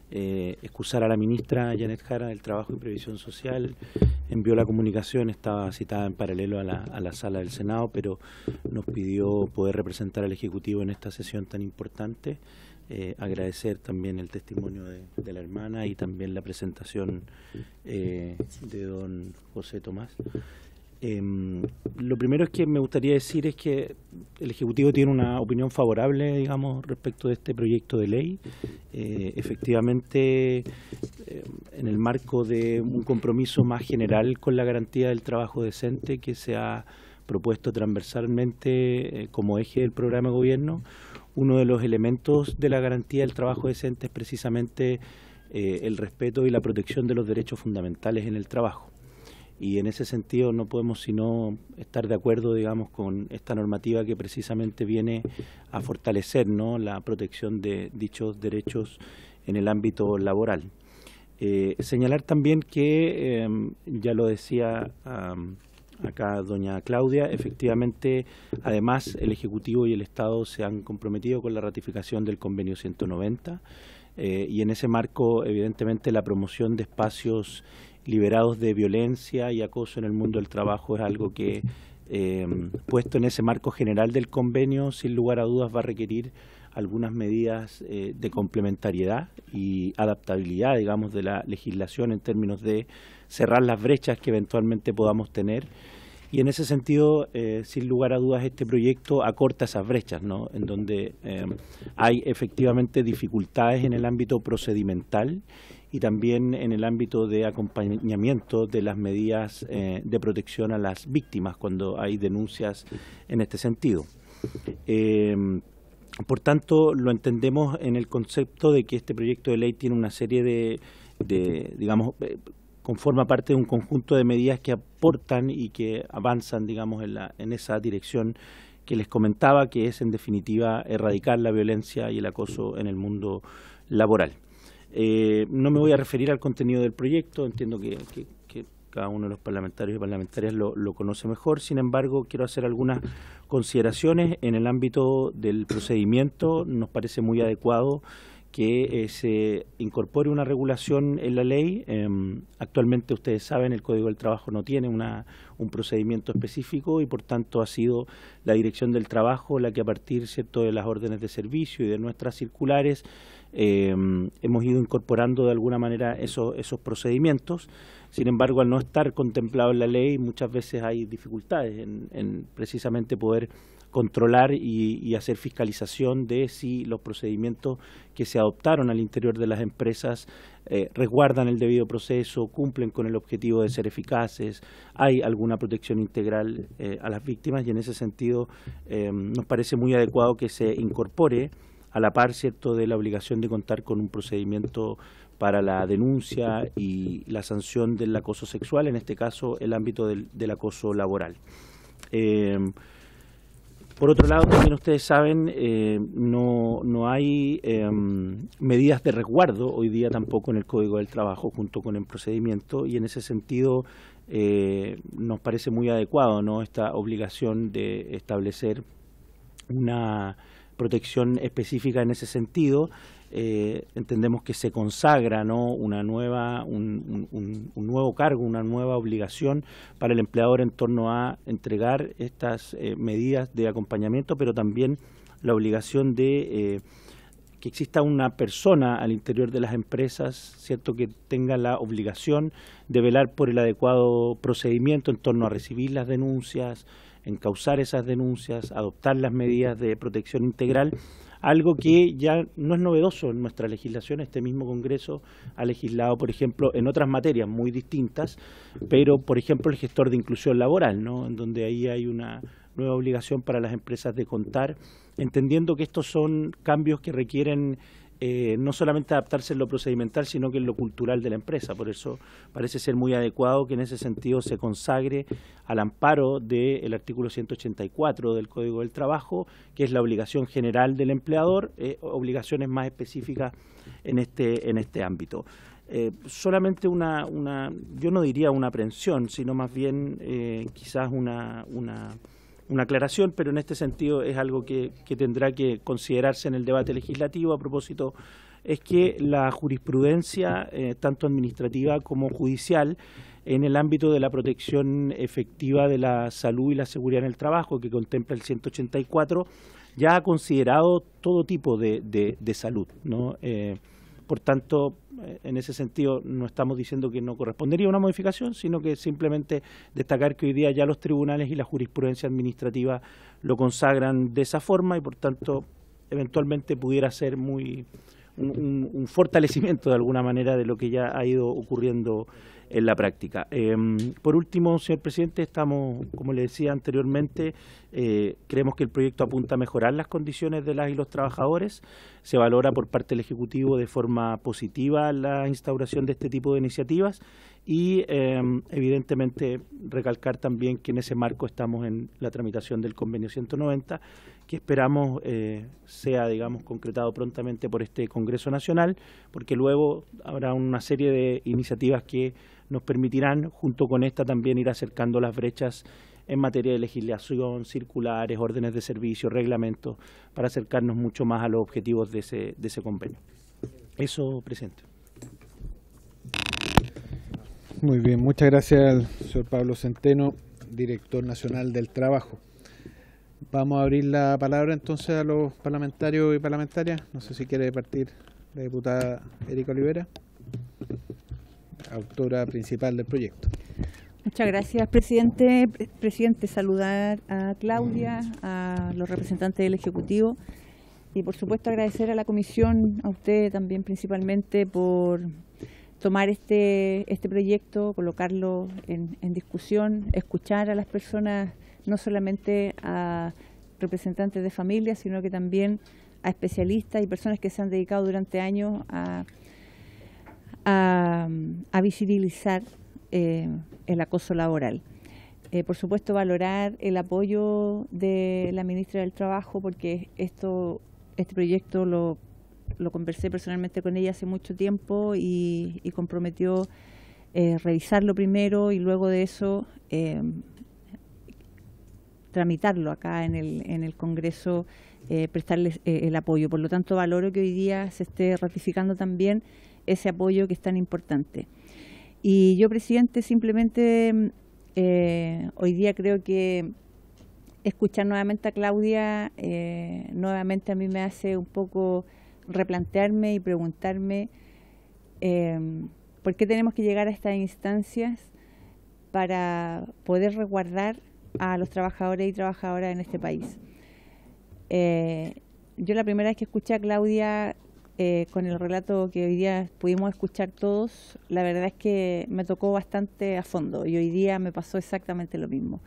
Excusar a la ministra Janet Jara del Trabajo y Previsión Social. Envió la comunicación, estaba citada en paralelo a la sala del Senado, pero nos pidió poder representar al Ejecutivo en esta sesión tan importante. Agradecer también el testimonio de la hermana y también la presentación de don José Tomás. Lo primero es que me gustaría decir es que el Ejecutivo tiene una opinión favorable, digamos, respecto de este proyecto de ley. Efectivamente, en el marco de un compromiso más general con la garantía del trabajo decente que se ha propuesto transversalmente como eje del programa de gobierno, uno de los elementos de la garantía del trabajo decente es precisamente el respeto y la protección de los derechos fundamentales en el trabajo. Y en ese sentido no podemos sino estar de acuerdo, digamos, con esta normativa que precisamente viene a fortalecer, ¿no?, la protección de dichos derechos en el ámbito laboral. Señalar también que, ya lo decía acá doña Claudia, efectivamente, además el Ejecutivo y el Estado se han comprometido con la ratificación del Convenio 190 y en ese marco, evidentemente, la promoción de espacios liberados de violencia y acoso en el mundo del trabajo es algo que, puesto en ese marco general del convenio, sin lugar a dudas va a requerir algunas medidas de complementariedad y adaptabilidad, digamos, de la legislación en términos de cerrar las brechas que eventualmente podamos tener. Y en ese sentido, sin lugar a dudas, este proyecto acorta esas brechas, ¿no?, en donde hay efectivamente dificultades en el ámbito procedimental y también en el ámbito de acompañamiento de las medidas de protección a las víctimas cuando hay denuncias en este sentido. Por tanto, lo entendemos en el concepto de que este proyecto de ley tiene una serie de digamos, conforma parte de un conjunto de medidas que aportan y que avanzan, digamos, en esa dirección que les comentaba, que es en definitiva erradicar la violencia y el acoso en el mundo laboral. No me voy a referir al contenido del proyecto, entiendo que cada uno de los parlamentarios y parlamentarias lo conoce mejor. Sin embargo, quiero hacer algunas consideraciones en el ámbito del procedimiento. Nos parece muy adecuado que se incorpore una regulación en la ley. Actualmente, ustedes saben, el Código del Trabajo no tiene un procedimiento específico y, por tanto, ha sido la Dirección del Trabajo la que, a partir, ¿cierto?, de las órdenes de servicio y de nuestras circulares, hemos ido incorporando de alguna manera esos procedimientos. Sin embargo, al no estar contemplado en la ley, muchas veces hay dificultades en precisamente poder controlar y hacer fiscalización de si los procedimientos que se adoptaron al interior de las empresas resguardan el debido proceso, cumplen con el objetivo de ser eficaces, hay alguna protección integral a las víctimas, y en ese sentido nos parece muy adecuado que se incorpore a la par, ¿cierto?, de la obligación de contar con un procedimiento para la denuncia y la sanción del acoso sexual, en este caso el ámbito del acoso laboral. Por otro lado, también ustedes saben, no hay medidas de resguardo hoy día tampoco en el Código del Trabajo junto con el procedimiento, y en ese sentido nos parece muy adecuado, ¿no?, esta obligación de establecer una protección específica en ese sentido. Entendemos que se consagra, ¿no?, un nuevo cargo, una nueva obligación para el empleador en torno a entregar estas medidas de acompañamiento, pero también la obligación de que exista una persona al interior de las empresas, ¿cierto?, que tenga la obligación de velar por el adecuado procedimiento en torno a recibir las denuncias, encauzar esas denuncias, adoptar las medidas de protección integral, algo que ya no es novedoso en nuestra legislación. Este mismo Congreso ha legislado, por ejemplo, en otras materias muy distintas, pero, por ejemplo, el gestor de inclusión laboral, ¿no?, en donde ahí hay una nueva obligación para las empresas de contar, entendiendo que estos son cambios que requieren no solamente adaptarse en lo procedimental, sino que en lo cultural de la empresa. Por eso parece ser muy adecuado que en ese sentido se consagre al amparo del artículo 184 del Código del Trabajo, que es la obligación general del empleador, obligaciones más específicas en este ámbito. Solamente yo no diría una aprehensión, sino más bien quizás una aclaración, pero en este sentido es algo que tendrá que considerarse en el debate legislativo. A propósito, es que la jurisprudencia, tanto administrativa como judicial, en el ámbito de la protección efectiva de la salud y la seguridad en el trabajo, que contempla el 184, ya ha considerado todo tipo de salud, ¿no? Por tanto, en ese sentido no estamos diciendo que no correspondería una modificación, sino que simplemente destacar que hoy día ya los tribunales y la jurisprudencia administrativa lo consagran de esa forma, y por tanto eventualmente pudiera ser un fortalecimiento de alguna manera de lo que ya ha ido ocurriendo en la práctica. Por último, señor presidente, estamos, como le decía anteriormente, creemos que el proyecto apunta a mejorar las condiciones de las y los trabajadores. Se valora por parte del Ejecutivo de forma positiva la instauración de este tipo de iniciativas y evidentemente recalcar también que en ese marco estamos en la tramitación del convenio 190, que esperamos sea, digamos, concretado prontamente por este Congreso Nacional, porque luego habrá una serie de iniciativas que nos permitirán, junto con esta, también ir acercando las brechas en materia de legislación, circulares, órdenes de servicio, reglamentos, para acercarnos mucho más a los objetivos de ese convenio. Eso, presidente.
Muy bien, muchas gracias al señor Pablo Centeno, director nacional del trabajo. Vamos a abrir la palabra entonces a los parlamentarios y parlamentarias. No sé si quiere partir la diputada Erika Olivera, autora principal del proyecto.
Muchas gracias, presidente. Presidente, saludar a Claudia, a los representantes del Ejecutivo y, por supuesto, agradecer a la Comisión, a usted también principalmente, por tomar este proyecto, colocarlo en discusión, escuchar a las personas, no solamente a representantes de familias, sino que también a especialistas y personas que se han dedicado durante años a visibilizar el acoso laboral. Por supuesto, valorar el apoyo de la ministra del Trabajo, porque este proyecto lo conversé personalmente con ella hace mucho tiempo y comprometió revisarlo primero y luego de eso tramitarlo acá en el Congreso, prestarles el apoyo. Por lo tanto, valoro que hoy día se esté ratificando también ese apoyo que es tan importante. Y yo, presidente, simplemente hoy día creo que escuchar nuevamente a Claudia, nuevamente a mí me hace un poco replantearme y preguntarme por qué tenemos que llegar a estas instancias para poder resguardar a los trabajadores y trabajadoras en este país. Yo la primera vez que escuché a Claudia con el relato que hoy día pudimos escuchar todos, la verdad es que me tocó bastante a fondo y hoy día me pasó exactamente lo mismo.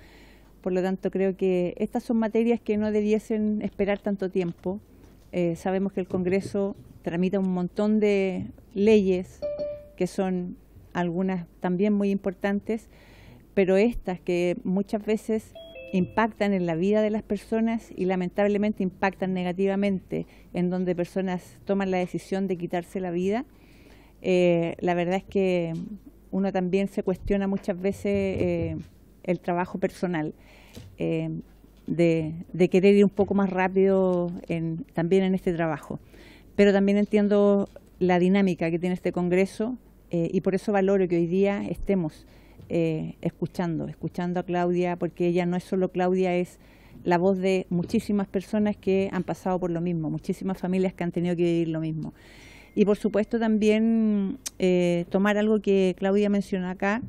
Por lo tanto, creo que estas son materias que no debiesen esperar tanto tiempo. sabemos que el Congreso tramita un montón de leyes que son algunas también muy importantes, pero estas que muchas veces impactan en la vida de las personas y lamentablemente impactan negativamente, en donde personas toman la decisión de quitarse la vida. La verdad es que uno también se cuestiona muchas veces el trabajo personal, de querer ir un poco más rápido también en este trabajo. Pero también entiendo la dinámica que tiene este Congreso y por eso valoro que hoy día estemos escuchando a Claudia, porque ella no es solo Claudia, es la voz de muchísimas personas que han pasado por lo mismo, muchísimas familias que han tenido que vivir lo mismo. Y por supuesto también tomar algo que Claudia mencionó acá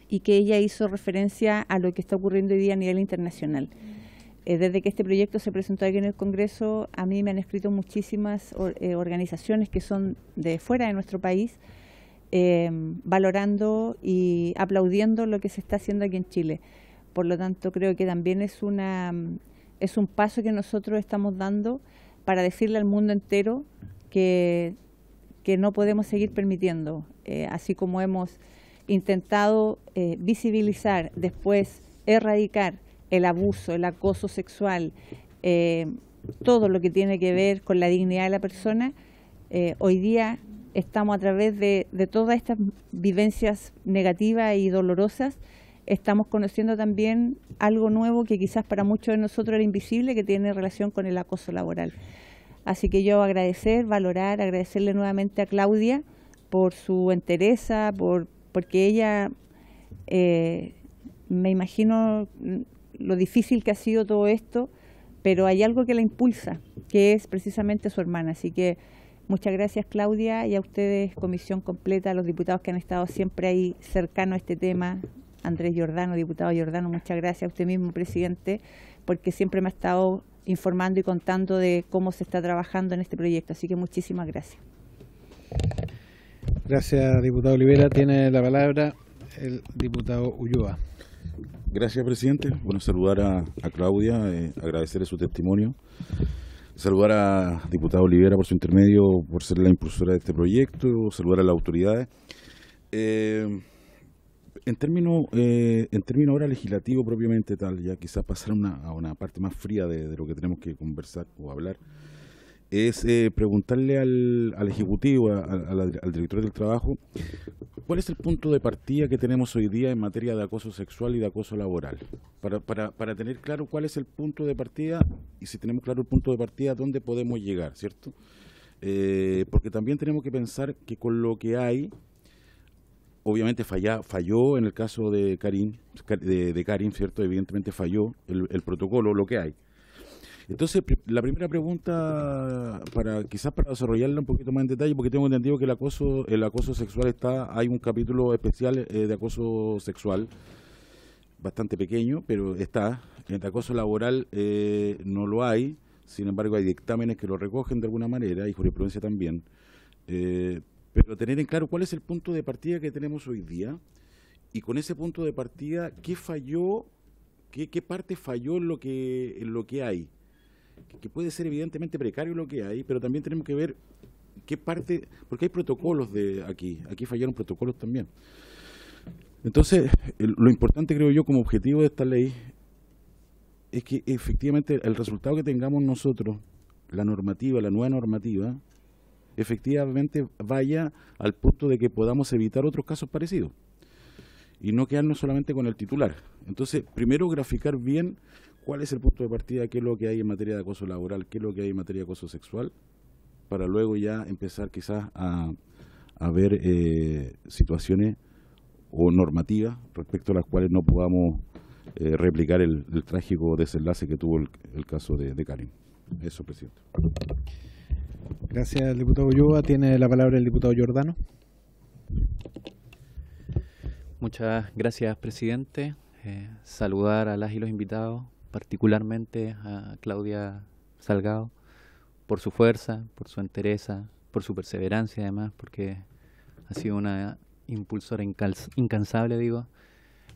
y que ella hizo referencia a lo que está ocurriendo hoy día a nivel internacional. Desde que este proyecto se presentó aquí en el Congreso, a mí me han escrito muchísimas organizaciones que son de fuera de nuestro país, valorando y aplaudiendo lo que se está haciendo aquí en Chile. Por lo tanto, creo que también es un paso que nosotros estamos dando para decirle al mundo entero que no podemos seguir permitiendo, así como hemos intentado visibilizar, después erradicar el abuso, el acoso sexual, todo lo que tiene que ver con la dignidad de la persona. Hoy día estamos a través de todas estas vivencias negativas y dolorosas, estamos conociendo también algo nuevo que quizás para muchos de nosotros era invisible, que tiene relación con el acoso laboral. Así que yo agradecerle nuevamente a Claudia por su entereza, porque ella, me imagino lo difícil que ha sido todo esto, pero hay algo que la impulsa, que es precisamente su hermana. Así que muchas gracias, Claudia, y a ustedes, comisión completa, a los diputados que han estado siempre ahí cercanos a este tema. Andrés Giordano, diputado Giordano, muchas gracias. A usted mismo, presidente, porque siempre me ha estado informando y contando de cómo se está trabajando en este proyecto. Así que muchísimas gracias.
Gracias, diputado Olivera. Tiene la palabra el diputado Ulloa.
Gracias, presidente. Bueno, saludar a Claudia, agradecerle su testimonio. Saludar a diputado Olivera por su intermedio, por ser la impulsora de este proyecto, saludar a las autoridades. En términos ahora legislativo propiamente tal, ya quizás pasar a una parte más fría de lo que tenemos que conversar o hablar, es preguntarle al Ejecutivo, al Director del Trabajo, ¿cuál es el punto de partida que tenemos hoy día en materia de acoso sexual y de acoso laboral? Para tener claro cuál es el punto de partida, y si tenemos claro el punto de partida, ¿dónde podemos llegar, cierto? Porque también tenemos que pensar que con lo que hay, obviamente falló en el caso de Karim, ¿cierto? Evidentemente falló el protocolo, lo que hay. Entonces, la primera pregunta, quizás para desarrollarla un poquito más en detalle, porque tengo entendido que el acoso sexual hay un capítulo especial de acoso sexual, bastante pequeño, pero está. El acoso laboral no lo hay, sin embargo hay dictámenes que lo recogen de alguna manera, y jurisprudencia también. Pero tener en claro cuál es el punto de partida que tenemos hoy día, y con ese punto de partida, ¿qué falló? ¿Qué parte falló en lo que hay? Que puede ser evidentemente precario lo que hay, pero también tenemos que ver qué parte, porque hay protocolos aquí fallaron protocolos también. Entonces, lo importante, creo yo, como objetivo de esta ley, es que efectivamente el resultado que tengamos nosotros, la nueva normativa, efectivamente vaya al punto de que podamos evitar otros casos parecidos y no quedarnos solamente con el titular. Entonces, primero graficar bien cuál es el punto de partida, qué es lo que hay en materia de acoso laboral, qué es lo que hay en materia de acoso sexual, para luego ya empezar quizás a ver situaciones o normativas respecto a las cuales no podamos replicar el trágico desenlace que tuvo el caso de Karim. Eso, presidente.
Gracias, diputado Ulloa. Tiene la palabra el diputado Giordano.
Muchas gracias, presidente. Saludar a las y los invitados, particularmente a Claudia Salgado, por su fuerza, por su entereza, por su perseverancia además, porque ha sido una impulsora incansable,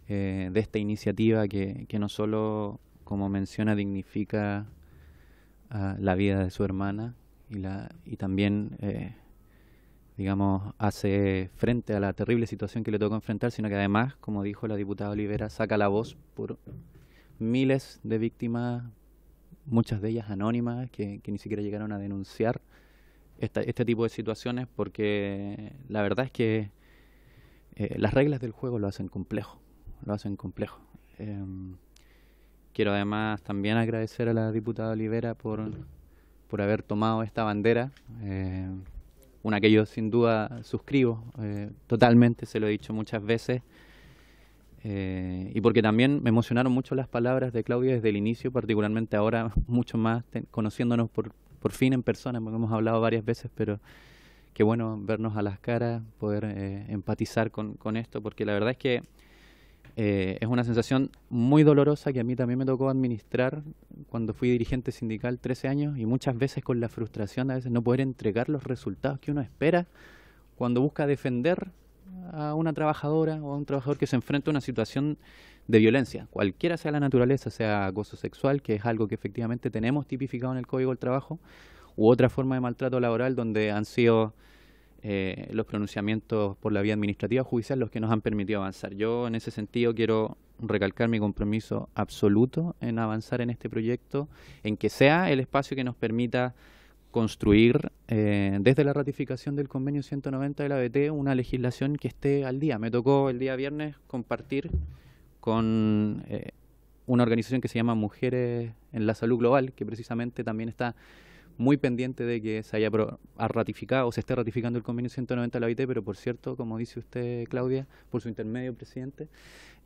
de esta iniciativa que no solo, como menciona, dignifica la vida de su hermana y también, digamos, hace frente a la terrible situación que le tocó enfrentar, sino que además, como dijo la diputada Olivera, saca la voz por miles de víctimas, muchas de ellas anónimas, que ni siquiera llegaron a denunciar este tipo de situaciones, porque la verdad es que las reglas del juego lo hacen complejo, Quiero además también agradecer a la diputada Olivera por haber tomado esta bandera, una que yo sin duda suscribo totalmente, se lo he dicho muchas veces, y porque también me emocionaron mucho las palabras de Claudia desde el inicio, particularmente ahora mucho más conociéndonos por fin en persona, porque hemos hablado varias veces, pero qué bueno vernos a las caras, poder empatizar con esto, porque la verdad es que es una sensación muy dolorosa que a mí también me tocó administrar cuando fui dirigente sindical 13 años y muchas veces con la frustración de a veces no poder entregar los resultados que uno espera cuando busca defender a una trabajadora o a un trabajador que se enfrenta a una situación de violencia, cualquiera sea la naturaleza, sea acoso sexual, que es algo que efectivamente tenemos tipificado en el Código del Trabajo, u otra forma de maltrato laboral donde han sido los pronunciamientos por la vía administrativa o judicial los que nos han permitido avanzar. Yo en ese sentido quiero recalcar mi compromiso absoluto en avanzar en este proyecto, en que sea el espacio que nos permita construir desde la ratificación del convenio 190 de la OIT una legislación que esté al día. Me tocó el día viernes compartir con una organización que se llama Mujeres en la Salud Global, que precisamente también está muy pendiente de que se haya ratificado o se esté ratificando el convenio 190 de la OIT, pero por cierto, como dice usted, Claudia, por su intermedio, presidente,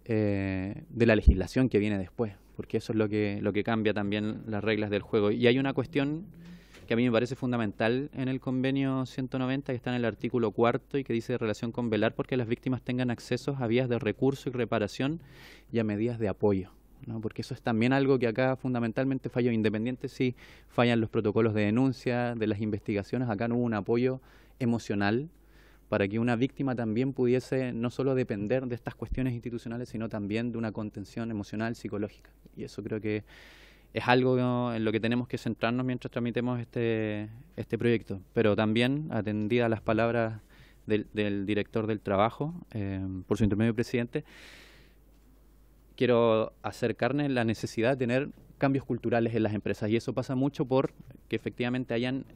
de la legislación que viene después, porque eso es lo que cambia también las reglas del juego. Y hay una cuestión que a mí me parece fundamental en el convenio 190, que está en el artículo 4 y que dice relación con velar porque las víctimas tengan acceso a vías de recurso y reparación y a medidas de apoyo, ¿no? Porque eso es también algo que acá fundamentalmente falló, independiente si fallan los protocolos de denuncia, de las investigaciones, acá no hubo un apoyo emocional para que una víctima también pudiese no solo depender de estas cuestiones institucionales, sino también de una contención emocional, psicológica. Y eso creo que es algo en lo que tenemos que centrarnos mientras tramitemos este proyecto. Pero también, atendida a las palabras del director del trabajo, por su intermedio presidente, quiero hacer carne en la necesidad de tener cambios culturales en las empresas. Y eso pasa mucho por que efectivamente hayan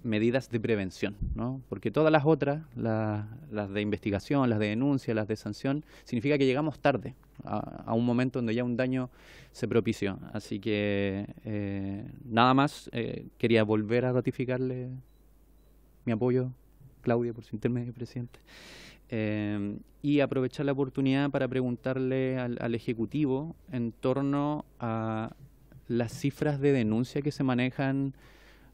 medidas de prevención, ¿no? Porque todas las otras, las de investigación, las de denuncia, las de sanción, significa que llegamos tarde a un momento donde ya un daño se propició. Así que nada más, quería volver a ratificarle mi apoyo, Claudia, por su intermedio, presidente. Y aprovechar la oportunidad para preguntarle al Ejecutivo en torno a las cifras de denuncia que se manejan.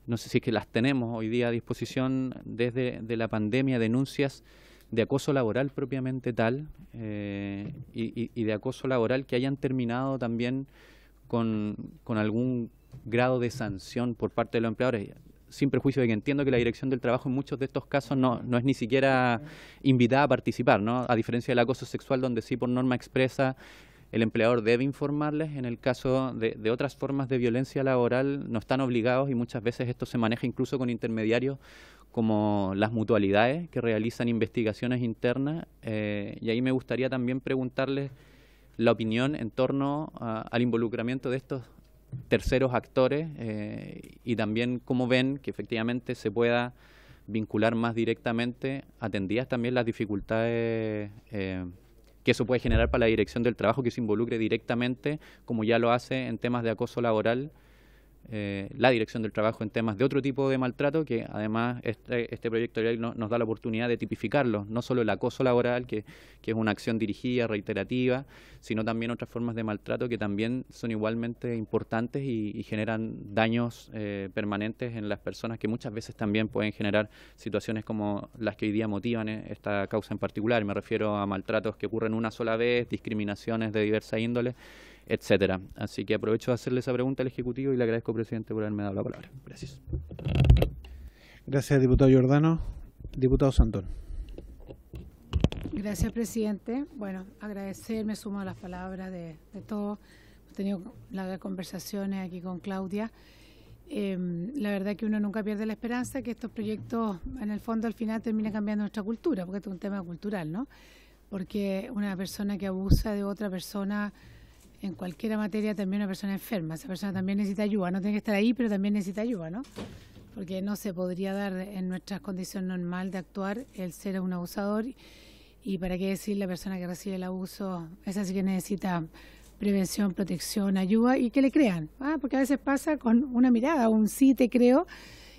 No sé si es que las tenemos hoy día a disposición desde la pandemia, denuncias de acoso laboral propiamente tal y de acoso laboral que hayan terminado también con algún grado de sanción por parte de los empleadores, sin perjuicio de que entiendo que la Dirección del Trabajo en muchos de estos casos no es ni siquiera invitada a participar, ¿no? A diferencia del acoso sexual, donde sí por norma expresa el empleador debe informarles. En el caso de otras formas de violencia laboral no están obligados y muchas veces esto se maneja incluso con intermediarios como las mutualidades que realizan investigaciones internas. Y ahí me gustaría también preguntarles la opinión en torno al involucramiento de estos terceros actores y también cómo ven que efectivamente se pueda vincular más directamente, atendidas también las dificultades que eso puede generar para la Dirección del Trabajo, que se involucre directamente, como ya lo hace en temas de acoso laboral, la Dirección del Trabajo en temas de otro tipo de maltrato, que además este proyecto de ley nos da la oportunidad de tipificarlo, no solo el acoso laboral, que es una acción dirigida, reiterativa, sino también otras formas de maltrato que también son igualmente importantes y generan daños permanentes en las personas, que muchas veces también pueden generar situaciones como las que hoy día motivan esta causa en particular. Me refiero a maltratos que ocurren una sola vez, discriminaciones de diversa índole, etcétera. Así que aprovecho de hacerle esa pregunta al Ejecutivo y le agradezco, presidente, por haberme dado la palabra. Gracias.
Gracias, diputado Giordano. Diputado Sandón.
Gracias, presidente. Bueno, agradecer, me sumo a las palabras de todos. Hemos tenido largas conversaciones aquí con Claudia. la verdad que uno nunca pierde la esperanza que estos proyectos, en el fondo, al final termina cambiando nuestra cultura, porque esto es un tema cultural, ¿no? Porque una persona que abusa de otra persona en cualquier materia también es una persona enferma. Esa persona también necesita ayuda, no tiene que estar ahí, pero también necesita ayuda, ¿no? Porque no se podría dar en nuestras condiciones normal de actuar el ser un abusador, y para qué decir la persona que recibe el abuso, esa sí que necesita prevención, protección, ayuda, y que le crean, porque a veces pasa con una mirada, un sí te creo,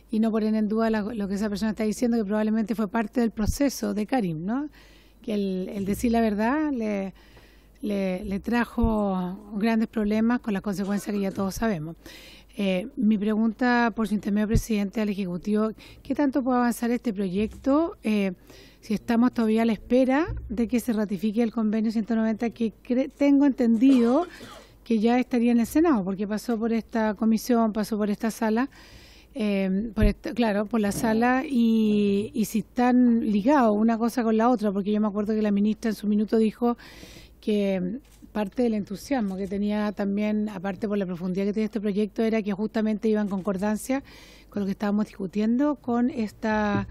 y no ponen en duda lo que esa persona está diciendo, que probablemente fue parte del proceso de Karim, ¿no? Que el decir la verdad le trajo grandes problemas con las consecuencias que ya todos sabemos. Mi pregunta, por su intermedio, presidente, al Ejecutivo: ¿qué tanto puede avanzar este proyecto? Si estamos todavía a la espera de que se ratifique el convenio 190, que tengo entendido que ya estaría en el Senado, porque pasó por esta comisión, pasó por esta sala, por la sala, y si están ligados una cosa con la otra, porque yo me acuerdo que la ministra en su minuto dijo que parte del entusiasmo que tenía también, aparte por la profundidad que tiene este proyecto, era que justamente iba en concordancia con lo que estábamos discutiendo con este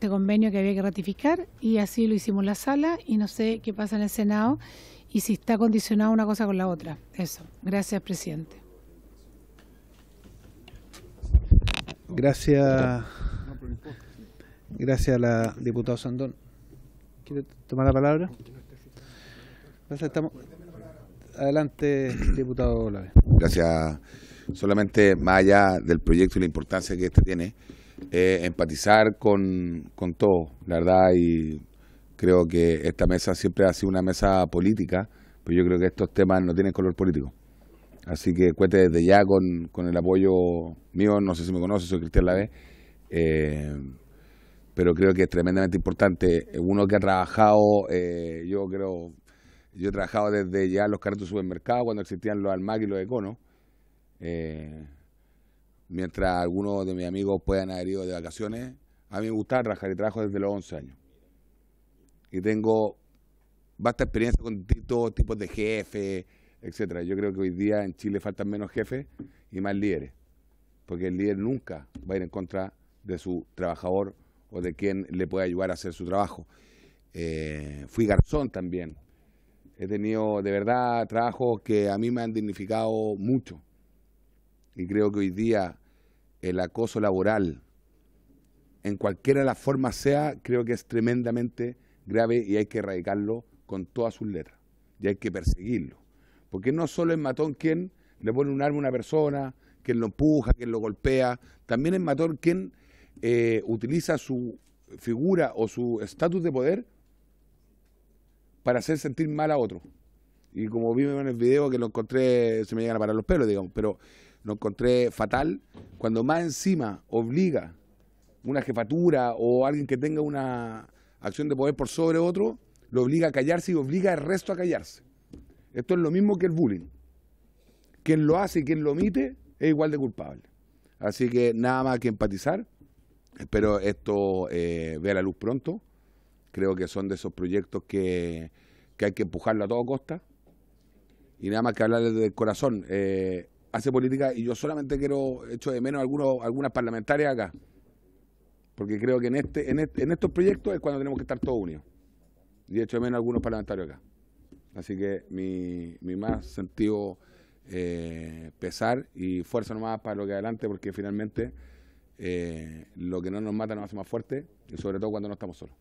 convenio que había que ratificar, y así lo hicimos en la sala, y no sé qué pasa en el Senado y si está condicionado una cosa con la otra. Eso. Gracias, presidente.
Gracias. Gracias a la diputada Sandón. ¿Quiere tomar la palabra? Adelante, diputado Olave.
Gracias. Solamente, más allá del proyecto y la importancia que este tiene, empatizar con todo, la verdad, y creo que esta mesa siempre ha sido una mesa política, pero yo creo que estos temas no tienen color político. Así que cuente desde ya con el apoyo mío. No sé si me conoce, soy Cristian Lavé, pero creo que es tremendamente importante. Uno que ha trabajado, yo he trabajado desde ya los carritos de supermercado, cuando existían los Almac y los Econo, mientras algunos de mis amigos puedan haber ido de vacaciones. A mí me gustaba trabajar y trabajo desde los 11 años. Y tengo vasta experiencia con distintos tipos de jefes, etcétera. Yo creo que hoy día en Chile faltan menos jefes y más líderes, porque el líder nunca va a ir en contra de su trabajador o de quien le puede ayudar a hacer su trabajo. Fui garzón también. He tenido de verdad trabajos que a mí me han dignificado mucho, y creo que hoy día el acoso laboral, en cualquiera de las formas sea, creo que es tremendamente grave y hay que erradicarlo con todas sus letras, y hay que perseguirlo, porque no solo es matón quien le pone un arma a una persona, quien lo empuja, quien lo golpea, también es matón quien utiliza su figura o su estatus de poder para hacer sentir mal a otro. Y como vimos en el video, que lo encontré, se me llegan a parar los pelos, digamos, pero lo encontré fatal, cuando más encima obliga una jefatura o alguien que tenga una acción de poder por sobre otro, lo obliga a callarse y obliga al resto a callarse. Esto es lo mismo que el bullying. Quien lo hace y quien lo omite es igual de culpable. Así que nada más que empatizar. Espero esto vea la luz pronto. Creo que son de esos proyectos que hay que empujarlo a toda costa. Y nada más que hablar desde el corazón. Hace política, y yo solamente echo de menos algunas parlamentarias acá. Porque creo que en estos proyectos es cuando tenemos que estar todos unidos. Y echo de menos algunos parlamentarios acá. Así que mi más sentido pesar y fuerza nomás para lo que adelante, porque finalmente lo que no nos mata nos hace más fuertes, y sobre todo cuando no estamos solos.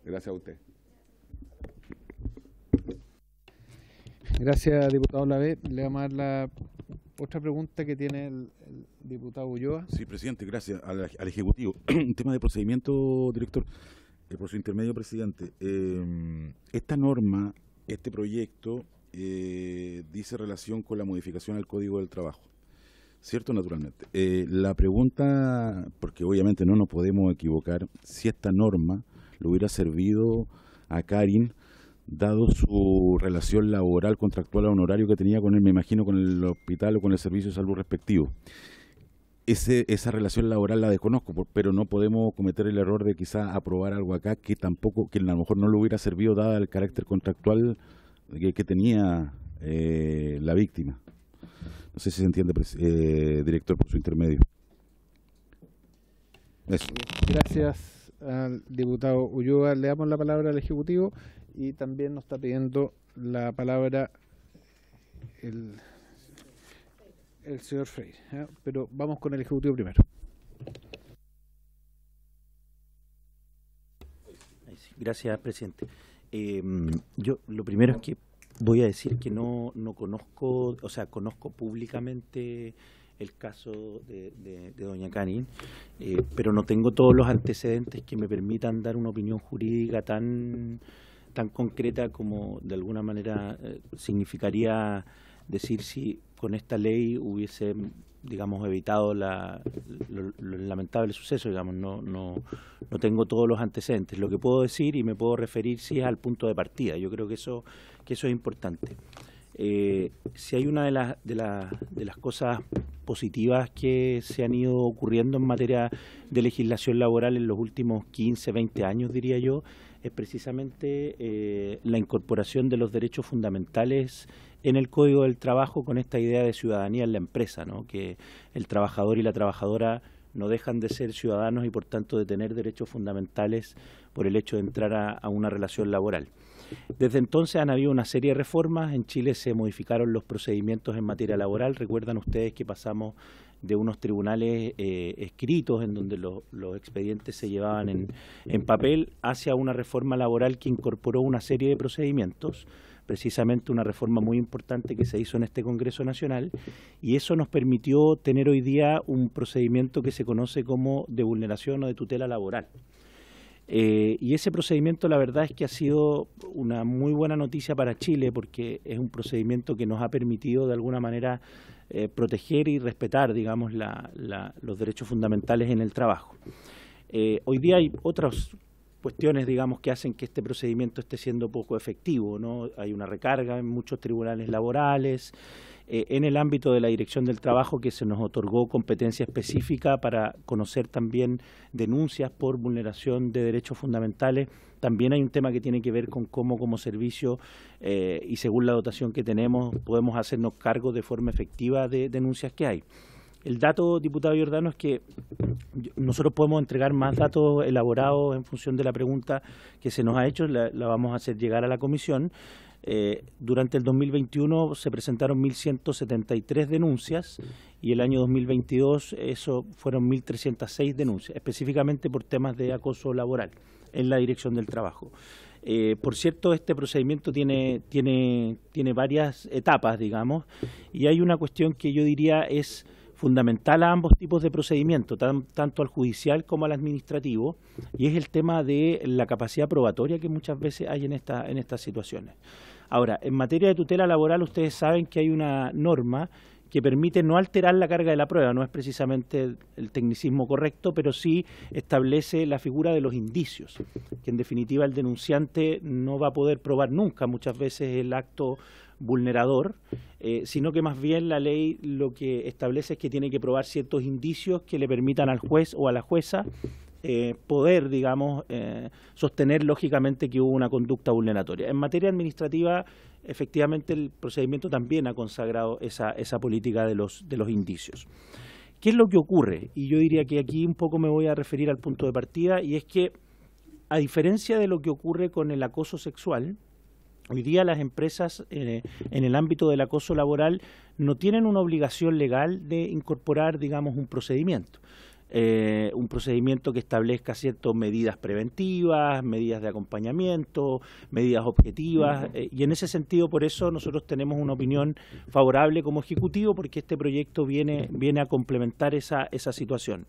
Gracias a usted.
Gracias, diputado Lavé. Le vamos a dar la otra pregunta que tiene el diputado Ulloa.
Sí, presidente, gracias. Al Ejecutivo. Un tema de procedimiento, director, por su intermedio, presidente. Esta norma, este proyecto, dice relación con la modificación al Código del Trabajo, ¿cierto? Naturalmente. La pregunta, porque obviamente no nos podemos equivocar, si esta norma le hubiera servido a Karim, dado su relación laboral, contractual, honorario que tenía con él, me imagino, con el hospital o con el servicio de salud respectivo. Esa relación laboral la desconozco, pero no podemos cometer el error de quizás aprobar algo acá que a lo mejor no le hubiera servido, dada el carácter contractual que tenía la víctima. No sé si se entiende, director, por su intermedio. Eso.
Gracias al diputado Ulloa. Le damos la palabra al Ejecutivo y también nos está pidiendo la palabra el señor Freire, ¿eh? Pero vamos con el Ejecutivo primero.
Gracias, presidente. Yo lo primero es que voy a decir que no conozco, o sea, conozco públicamente el caso de doña Karin, pero no tengo todos los antecedentes que me permitan dar una opinión jurídica tan concreta como de alguna manera significaría decir si con esta ley hubiese, digamos, evitado lo lamentable suceso. Digamos, no tengo todos los antecedentes. Lo que puedo decir y me puedo referir sí es al punto de partida. Yo creo que eso es importante. Si hay una de las cosas positivas que se han ido ocurriendo en materia de legislación laboral en los últimos 15, 20 años, diría yo, es precisamente la incorporación de los derechos fundamentales en el Código del Trabajo con esta idea de ciudadanía en la empresa, ¿no? Que el trabajador y la trabajadora no dejan de ser ciudadanos y por tanto de tener derechos fundamentales por el hecho de entrar a una relación laboral. Desde entonces han habido una serie de reformas. En Chile se modificaron los procedimientos en materia laboral. Recuerdan ustedes que pasamos de unos tribunales escritos en donde los expedientes se llevaban en papel hacia una reforma laboral que incorporó una serie de procedimientos, precisamente una reforma muy importante que se hizo en este Congreso Nacional, y eso nos permitió tener hoy día un procedimiento que se conoce como de vulneración o de tutela laboral. Y ese procedimiento, la verdad es que ha sido una muy buena noticia para Chile, porque es un procedimiento que nos ha permitido de alguna manera proteger y respetar, digamos, los derechos fundamentales en el trabajo. Hoy día hay otras cuestiones, digamos, que hacen que este procedimiento esté siendo poco efectivo, ¿no? Hay una recarga en muchos tribunales laborales. En el ámbito de la Dirección del Trabajo, que se nos otorgó competencia específica para conocer también denuncias por vulneración de derechos fundamentales, también hay un tema que tiene que ver con cómo como servicio y según la dotación que tenemos podemos hacernos cargo de forma efectiva de denuncias que hay. El dato, diputado Giordano, es que nosotros podemos entregar más datos elaborados en función de la pregunta que se nos ha hecho, la vamos a hacer llegar a la comisión. Durante el 2021 se presentaron 1.173 denuncias y el año 2022 eso fueron 1.306 denuncias, específicamente por temas de acoso laboral en la Dirección del Trabajo. Por cierto, este procedimiento tiene varias etapas, digamos, y hay una cuestión que yo diría es fundamental a ambos tipos de procedimiento, tanto al judicial como al administrativo, y es el tema de la capacidad probatoria que muchas veces hay en estas situaciones. Ahora, en materia de tutela laboral, ustedes saben que hay una norma que permite no alterar la carga de la prueba, no es precisamente el tecnicismo correcto, pero sí establece la figura de los indicios, que en definitiva el denunciante no va a poder probar nunca muchas veces el acto vulnerador, sino que más bien la ley lo que establece es que tiene que probar ciertos indicios que le permitan al juez o a la jueza poder, digamos, sostener lógicamente que hubo una conducta vulneratoria. En materia administrativa, efectivamente, el procedimiento también ha consagrado esa política de los indicios. ¿Qué es lo que ocurre? Y yo diría que aquí un poco me voy a referir al punto de partida, y es que, a diferencia de lo que ocurre con el acoso sexual, hoy día las empresas en el ámbito del acoso laboral no tienen una obligación legal de incorporar, digamos, un procedimiento que establezca ciertas medidas preventivas, medidas de acompañamiento, medidas objetivas, y en ese sentido por eso nosotros tenemos una opinión favorable como Ejecutivo, porque este proyecto viene a complementar esa situación.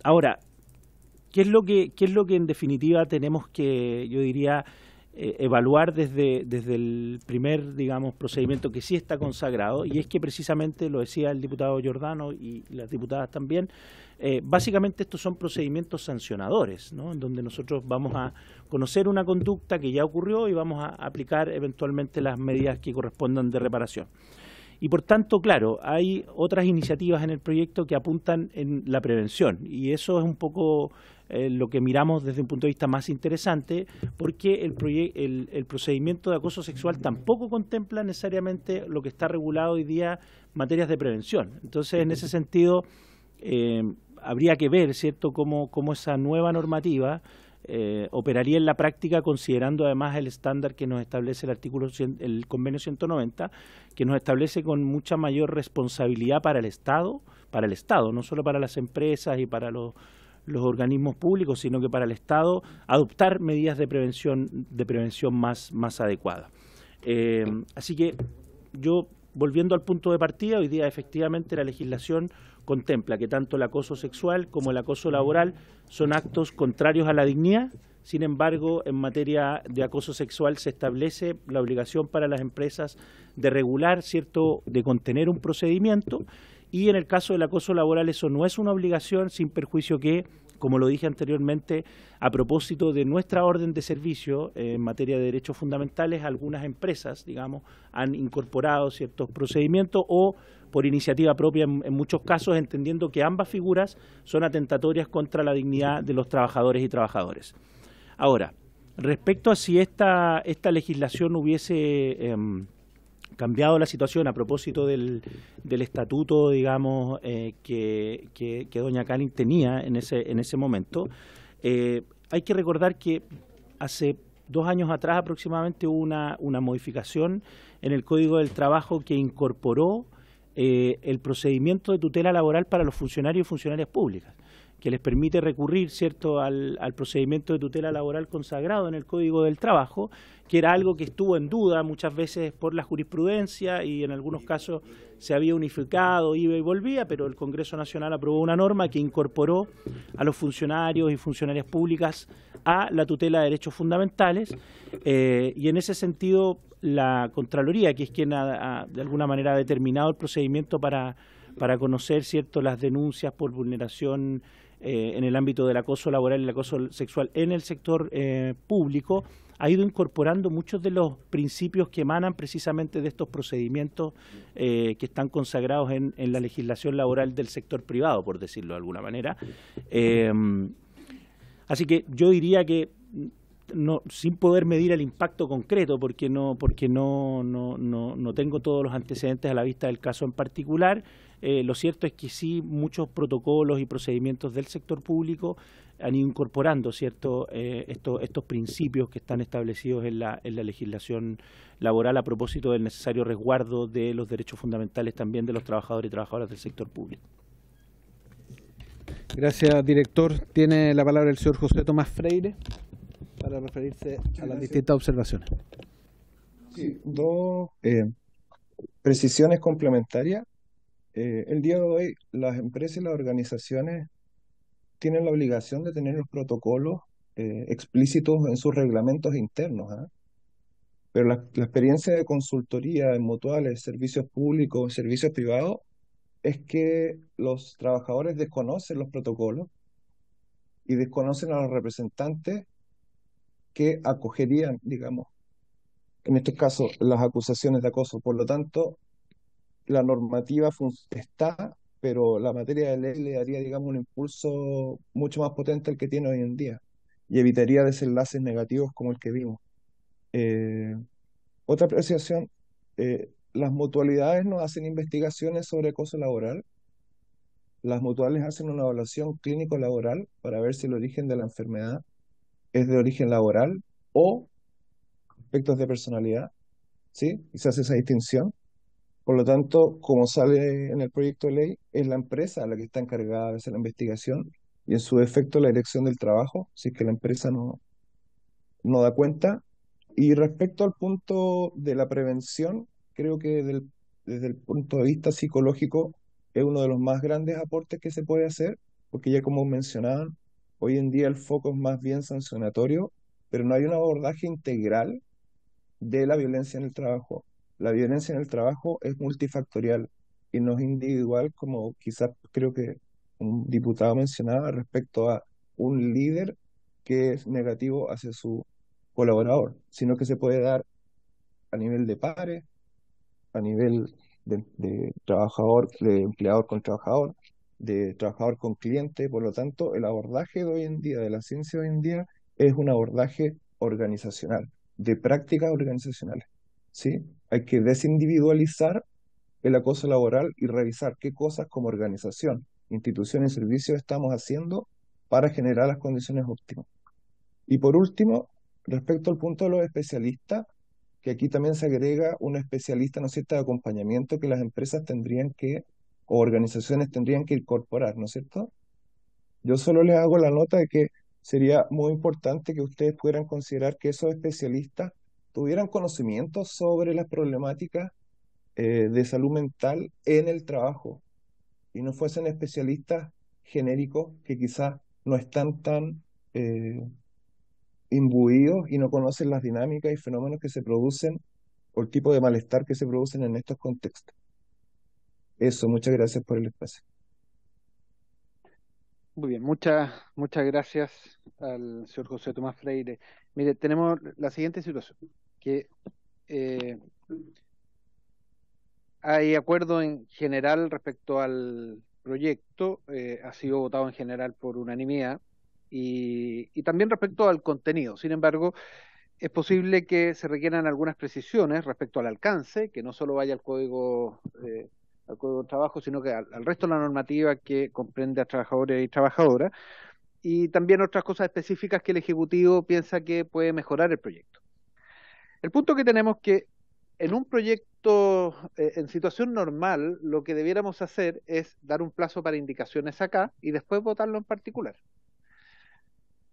Ahora, ¿qué es lo que en definitiva tenemos que, yo diría, evaluar desde el primer, digamos, procedimiento que sí está consagrado? Y es que precisamente, lo decía el diputado Giordano y las diputadas también, básicamente estos son procedimientos sancionadores, ¿no? En donde nosotros vamos a conocer una conducta que ya ocurrió y vamos a aplicar eventualmente las medidas que correspondan de reparación. Y por tanto, claro, hay otras iniciativas en el proyecto que apuntan en la prevención, y eso es un poco lo que miramos desde un punto de vista más interesante, porque el procedimiento de acoso sexual tampoco contempla necesariamente lo que está regulado hoy día, materias de prevención. Entonces, en ese sentido, habría que ver, ¿cierto?, cómo esa nueva normativa operaría en la práctica, considerando además el estándar que nos establece el convenio 190, que nos establece con mucha mayor responsabilidad para el Estado, no solo para las empresas y para los organismos públicos, sino que para el Estado adoptar medidas de prevención más adecuadas. Así que yo, volviendo al punto de partida, hoy día efectivamente la legislación contempla que tanto el acoso sexual como el acoso laboral son actos contrarios a la dignidad. Sin embargo, en materia de acoso sexual se establece la obligación para las empresas de regular, ¿cierto?, de contener un procedimiento, y en el caso del acoso laboral eso no es una obligación, sin perjuicio que, como lo dije anteriormente, a propósito de nuestra orden de servicio en materia de derechos fundamentales, algunas empresas, digamos, han incorporado ciertos procedimientos o por iniciativa propia en muchos casos, entendiendo que ambas figuras son atentatorias contra la dignidad de los trabajadores y trabajadoras. Ahora, respecto a si esta legislación hubiese cambiado la situación a propósito del estatuto, digamos, que doña Karin tenía en ese momento, hay que recordar que hace 2 años atrás aproximadamente hubo una modificación en el Código del Trabajo que incorporó el procedimiento de tutela laboral para los funcionarios y funcionarias públicas, que les permite recurrir, ¿cierto?, al procedimiento de tutela laboral consagrado en el Código del Trabajo, que era algo que estuvo en duda muchas veces por la jurisprudencia y en algunos casos se había unificado, iba y volvía, pero el Congreso Nacional aprobó una norma que incorporó a los funcionarios y funcionarias públicas a la tutela de derechos fundamentales, y en ese sentido la Contraloría, que es quien de alguna manera ha determinado el procedimiento para conocer, ¿cierto?, las denuncias por vulneración en el ámbito del acoso laboral y el acoso sexual en el sector público, ha ido incorporando muchos de los principios que emanan precisamente de estos procedimientos que están consagrados en la legislación laboral del sector privado, por decirlo de alguna manera. Así que yo diría que no, sin poder medir el impacto concreto, porque no tengo todos los antecedentes a la vista del caso en particular, lo cierto es que sí, muchos protocolos y procedimientos del sector público han ido incorporando, ¿cierto?, estos principios que están establecidos en la legislación laboral a propósito del necesario resguardo de los derechos fundamentales también de los trabajadores y trabajadoras del sector público.
Gracias, director. Tiene la palabra el señor José Tomás Freire para referirse a las distintas observaciones.
Sí, 2 precisiones complementarias. El día de hoy las empresas y las organizaciones tienen la obligación de tener los protocolos explícitos en sus reglamentos internos, ¿eh? Pero la experiencia de consultoría en mutuales, servicios públicos, servicios privados, es que los trabajadores desconocen los protocolos y desconocen a los representantes que acogerían, digamos, en este caso, las acusaciones de acoso. Por lo tanto, la normativa está, pero la materia de ley le daría, digamos, un impulso mucho más potente al que tiene hoy en día y evitaría desenlaces negativos como el que vimos. Otra apreciación, las mutualidades no hacen investigaciones sobre acoso laboral. Las mutuales hacen una evaluación clínico-laboral para ver si el origen de la enfermedad es de origen laboral o aspectos de personalidad, ¿sí? Y se hace esa distinción. Por lo tanto, como sale en el proyecto de ley, es la empresa la que está encargada de hacer la investigación y en su defecto la dirección del trabajo, si es que la empresa no da cuenta. Y respecto al punto de la prevención, creo que desde el punto de vista psicológico es uno de los más grandes aportes que se puede hacer, porque ya como mencionaban, hoy en día el foco es más bien sancionatorio, pero no hay un abordaje integral de la violencia en el trabajo. La violencia en el trabajo es multifactorial y no es individual, como quizás creo que un diputado mencionaba respecto a un líder que es negativo hacia su colaborador, sino que se puede dar a nivel de pares, a nivel de trabajador, de empleador con trabajador, de trabajador con cliente. Por lo tanto, el abordaje de hoy en día, de la ciencia de hoy en día, es un abordaje organizacional, de prácticas organizacionales, ¿sí? Hay que desindividualizar el acoso laboral y revisar qué cosas como organización, institución y servicios estamos haciendo para generar las condiciones óptimas. Y por último, respecto al punto de los especialistas, que aquí también se agrega un especialista, ¿no es cierto?, de acompañamiento que las empresas tendrían que, o organizaciones tendrían que incorporar, ¿no es cierto? Yo solo les hago la nota de que sería muy importante que ustedes pudieran considerar que esos especialistas tuvieran conocimiento sobre las problemáticas de salud mental en el trabajo y no fuesen especialistas genéricos que quizás no están tan imbuidos y no conocen las dinámicas y fenómenos que se producen o el tipo de malestar que se producen en estos contextos. Eso, muchas gracias por el espacio.
Muy bien, muchas gracias al señor José Tomás Freire. Mire, tenemos la siguiente situación, que hay acuerdo en general respecto al proyecto, ha sido votado en general por unanimidad, y también respecto al contenido. Sin embargo, es posible que se requieran algunas precisiones respecto al alcance, que no solo vaya al código de trabajo, sino que al resto de la normativa que comprende a trabajadores y trabajadoras, y también otras cosas específicas que el Ejecutivo piensa que puede mejorar el proyecto. El punto que tenemos que en un proyecto en situación normal, lo que debiéramos hacer es dar un plazo para indicaciones acá y después votarlo en particular,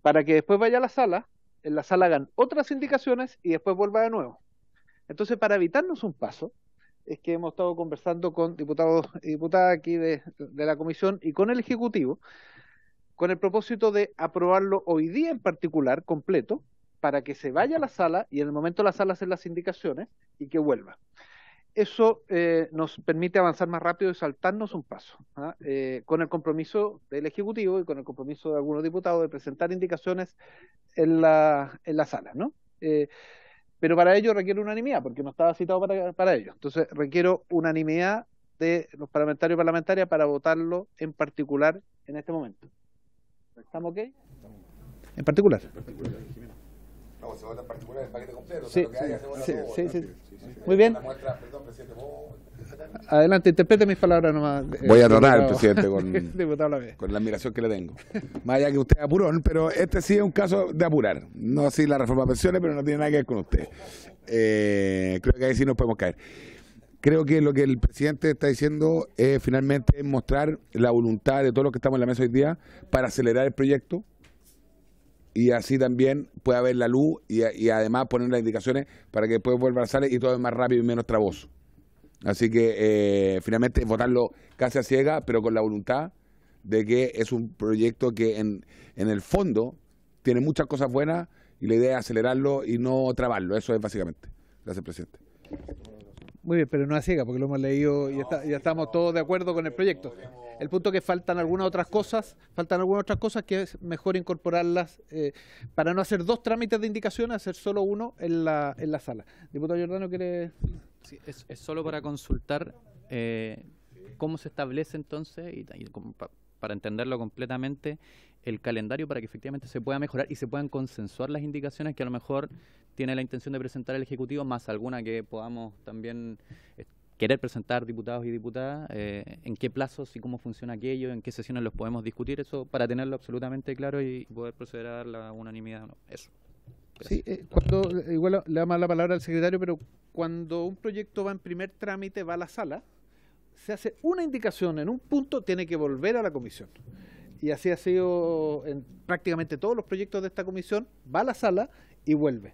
para que después vaya a la sala, en la sala hagan otras indicaciones y después vuelva de nuevo. Entonces, para evitarnos un paso, es que hemos estado conversando con diputados y diputadas aquí de la comisión y con el Ejecutivo, con el propósito de aprobarlo hoy día en particular, completo, para que se vaya a la sala y en el momento de la sala hacer las indicaciones y que vuelva. Eso nos permite avanzar más rápido y saltarnos un paso, con el compromiso del Ejecutivo y con el compromiso de algunos diputados de presentar indicaciones en la sala, ¿no? Pero para ello requiere unanimidad, porque no estaba citado para ello. Entonces requiero unanimidad de los parlamentarios y parlamentarias para votarlo en particular en este momento. ¿Estamos ok? En particular.
No, se vota en particular el paquete completo.
Sí,
o sea, lo que haya,
sí. Muy bien. Adelante, interprete mis palabras nomás.
Voy a tratar, presidente,
con
la admiración que le tengo. Más allá que usted es apurón, pero este sí es un caso de apurar. No así la reforma de pensiones, pero no tiene nada que ver con usted. Creo que ahí sí nos podemos caer. Creo que lo que el presidente está diciendo es finalmente mostrar la voluntad de todos los que estamos en la mesa hoy día para acelerar el proyecto y así también puede haber la luz y además poner las indicaciones para que después vuelva a salir y todo es más rápido y menos traboso. Así que finalmente votarlo casi a ciega, pero con la voluntad de que es un proyecto que en el fondo tiene muchas cosas buenas y la idea es acelerarlo y no trabarlo. Eso es básicamente. Gracias, presidente.
Muy bien, pero no a ciega, porque lo hemos leído y ya estamos todos de acuerdo con el proyecto. El punto es que faltan algunas otras cosas que es mejor incorporarlas para no hacer dos trámites de indicaciones, hacer solo uno en la sala. Diputado Giordano, ¿quiere...?
Sí, es solo para consultar cómo se establece entonces, y para entenderlo completamente, el calendario para que efectivamente se pueda mejorar y se puedan consensuar las indicaciones que a lo mejor tiene la intención de presentar el Ejecutivo, más alguna que podamos también querer presentar diputados y diputadas, en qué plazos y cómo funciona aquello, en qué sesiones los podemos discutir, eso para tenerlo absolutamente claro y poder proceder a dar la unanimidad. No, eso.
Sí, igual le damos la palabra al secretario, pero cuando un proyecto va en primer trámite, va a la sala, se hace una indicación en un punto, tiene que volver a la comisión. Y así ha sido en prácticamente todos los proyectos de esta comisión, va a la sala y vuelve.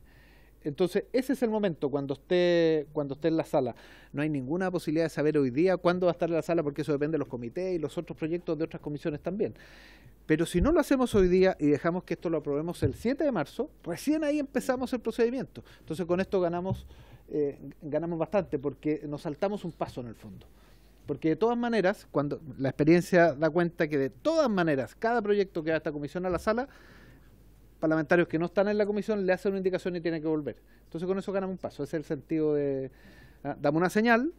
Entonces, ese es el momento cuando esté en la sala. No hay ninguna posibilidad de saber hoy día cuándo va a estar en la sala, porque eso depende de los comités y los otros proyectos de otras comisiones también. Pero si no lo hacemos hoy día y dejamos que esto lo aprobemos el 7 de marzo, recién ahí empezamos el procedimiento. Entonces, con esto ganamos bastante, porque nos saltamos un paso en el fondo. Porque de todas maneras, cuando la experiencia da cuenta que de todas maneras, cada proyecto que va a esta comisión a la sala, parlamentarios que no están en la comisión le hacen una indicación y tienen que volver. Entonces con eso ganamos un paso. Ese es el sentido de... damos una señal,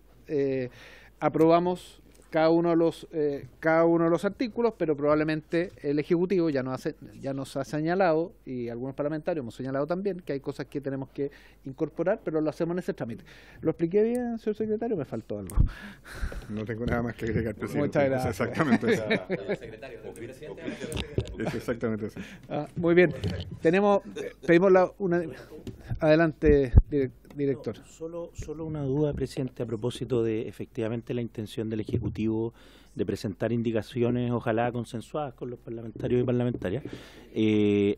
aprobamos cada uno de los artículos, pero probablemente el Ejecutivo ya nos ha señalado, y algunos parlamentarios hemos señalado también, que hay cosas que tenemos que incorporar, pero lo hacemos en ese trámite. ¿Lo expliqué bien, señor secretario? ¿Me faltó algo?
No tengo nada más que agregar, presidente.
Muchas gracias.
Es exactamente eso. Es exactamente eso.
Muy bien. Pedimos adelante, director.
Solo una duda, presidente, a propósito de efectivamente la intención del Ejecutivo de presentar indicaciones, ojalá consensuadas con los parlamentarios y parlamentarias.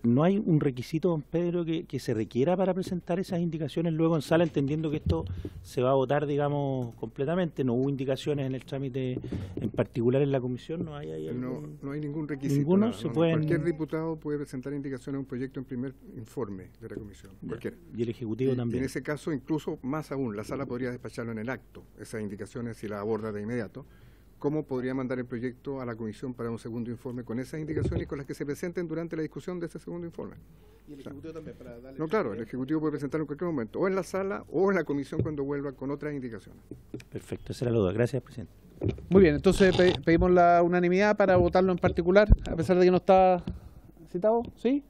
¿No hay un requisito, don Pedro, que se requiera para presentar esas indicaciones luego en sala, entendiendo que esto se va a votar, digamos, completamente? ¿No hubo indicaciones en el trámite, en particular en la comisión? ¿No hay
ningún requisito.
¿Ninguno?
Cualquier diputado puede presentar indicaciones a un proyecto en primer informe de la comisión. Cualquiera.
¿Y el Ejecutivo también?
En ese caso, incluso más aún, la sala podría despacharlo en el acto, esas indicaciones, si las aborda de inmediato. ¿Cómo podría mandar el proyecto a la comisión para un segundo informe con esas indicaciones y con las que se presenten durante la discusión de ese segundo informe?
¿Y el Ejecutivo también para darle?
No, claro, el Ejecutivo puede presentarlo en cualquier momento, o en la sala o en la comisión cuando vuelva con otras indicaciones.
Perfecto, esa era la duda. Gracias, presidente.
Muy bien, entonces pedimos la unanimidad para votarlo en particular, a pesar de que no está citado, ¿sí?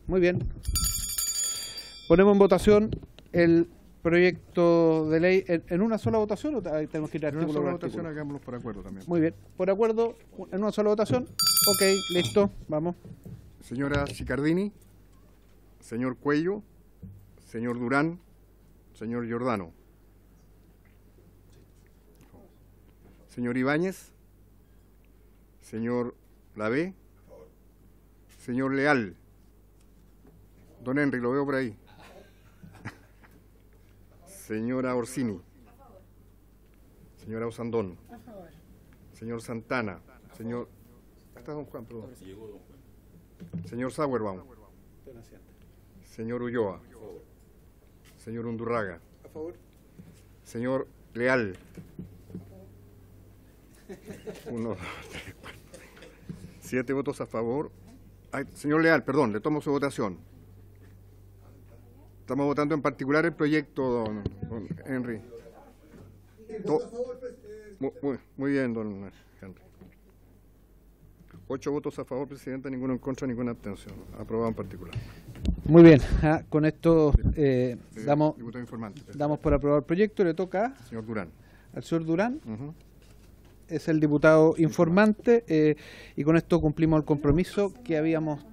Muy bien. Ponemos en votación el proyecto de ley en una sola votación, o tenemos que ir a artículo por
artículo. En una sola
artículo?
votación, hagámoslo por acuerdo también.
Muy bien, por acuerdo, en una sola votación. Ok, listo, vamos.
Señora Chicardini, señor Cuello, señor Durán, señor Giordano, señor Ibáñez, señor Lavé, señor Leal, don Henry, lo veo por ahí, señora Orsini, señora Osandón, señor Santana, señor... ¿Está don Juan? Perdón. Señor Sauerbaum, señor Ulloa, señor Undurraga, señor Leal, 1, 2, 3, 4, 7 votos a favor. Ay, señor Leal, perdón, le tomo su votación. Estamos votando en particular el proyecto, don Henry. Muy bien, don Henry. 8 votos a favor, presidente, ninguno en contra, ninguna abstención. Aprobado en particular.
Muy bien, con esto damos por aprobado el proyecto. Le toca al señor Durán. Es el diputado informante, y con esto cumplimos el compromiso que habíamos...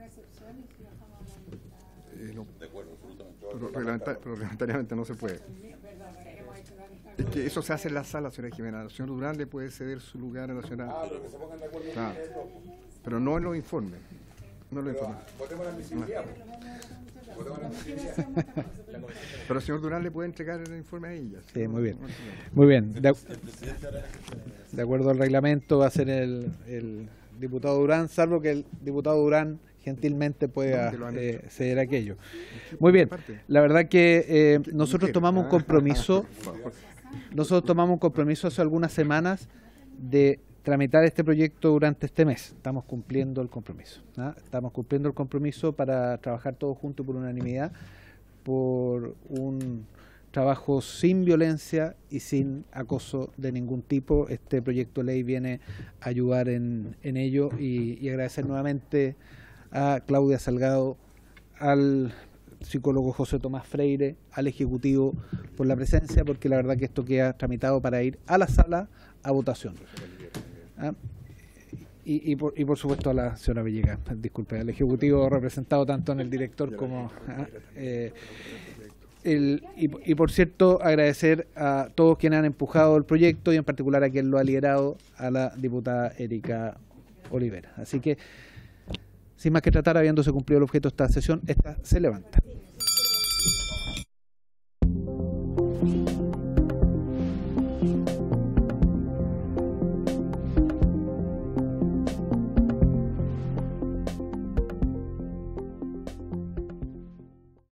Pero reglamentariamente no se puede. Es que eso se hace en la sala, señora Jimena. Al señor Durán le puede ceder su lugar a la señora... Claro. Pero no en los informes. No en los informes. Pero el señor Durán le puede entregar el informe a ella.
Sí, muy bien. Muy bien. De acuerdo al reglamento va a ser el diputado Durán, salvo que el diputado Durán gentilmente pueda ceder aquello. Muy bien. La verdad que nosotros tomamos un compromiso. Nosotros tomamos un compromiso hace algunas semanas de tramitar este proyecto durante este mes. Estamos cumpliendo el compromiso. Estamos cumpliendo el compromiso para trabajar todos juntos por unanimidad, por un trabajo sin violencia y sin acoso de ningún tipo. Este proyecto de ley viene a ayudar en ello, y agradecer nuevamente a Claudia Salgado, al psicólogo José Tomás Freire, al Ejecutivo por la presencia, porque la verdad que esto queda tramitado para ir a la sala a votación. Y por supuesto a la señora Villegas, disculpe, al Ejecutivo representado tanto en el director como... Y por cierto, agradecer a todos quienes han empujado el proyecto, y en particular a quien lo ha liderado, a la diputada Erika Olivera. Así que, sin más que tratar, habiéndose cumplido el objeto de esta sesión, esta se levanta.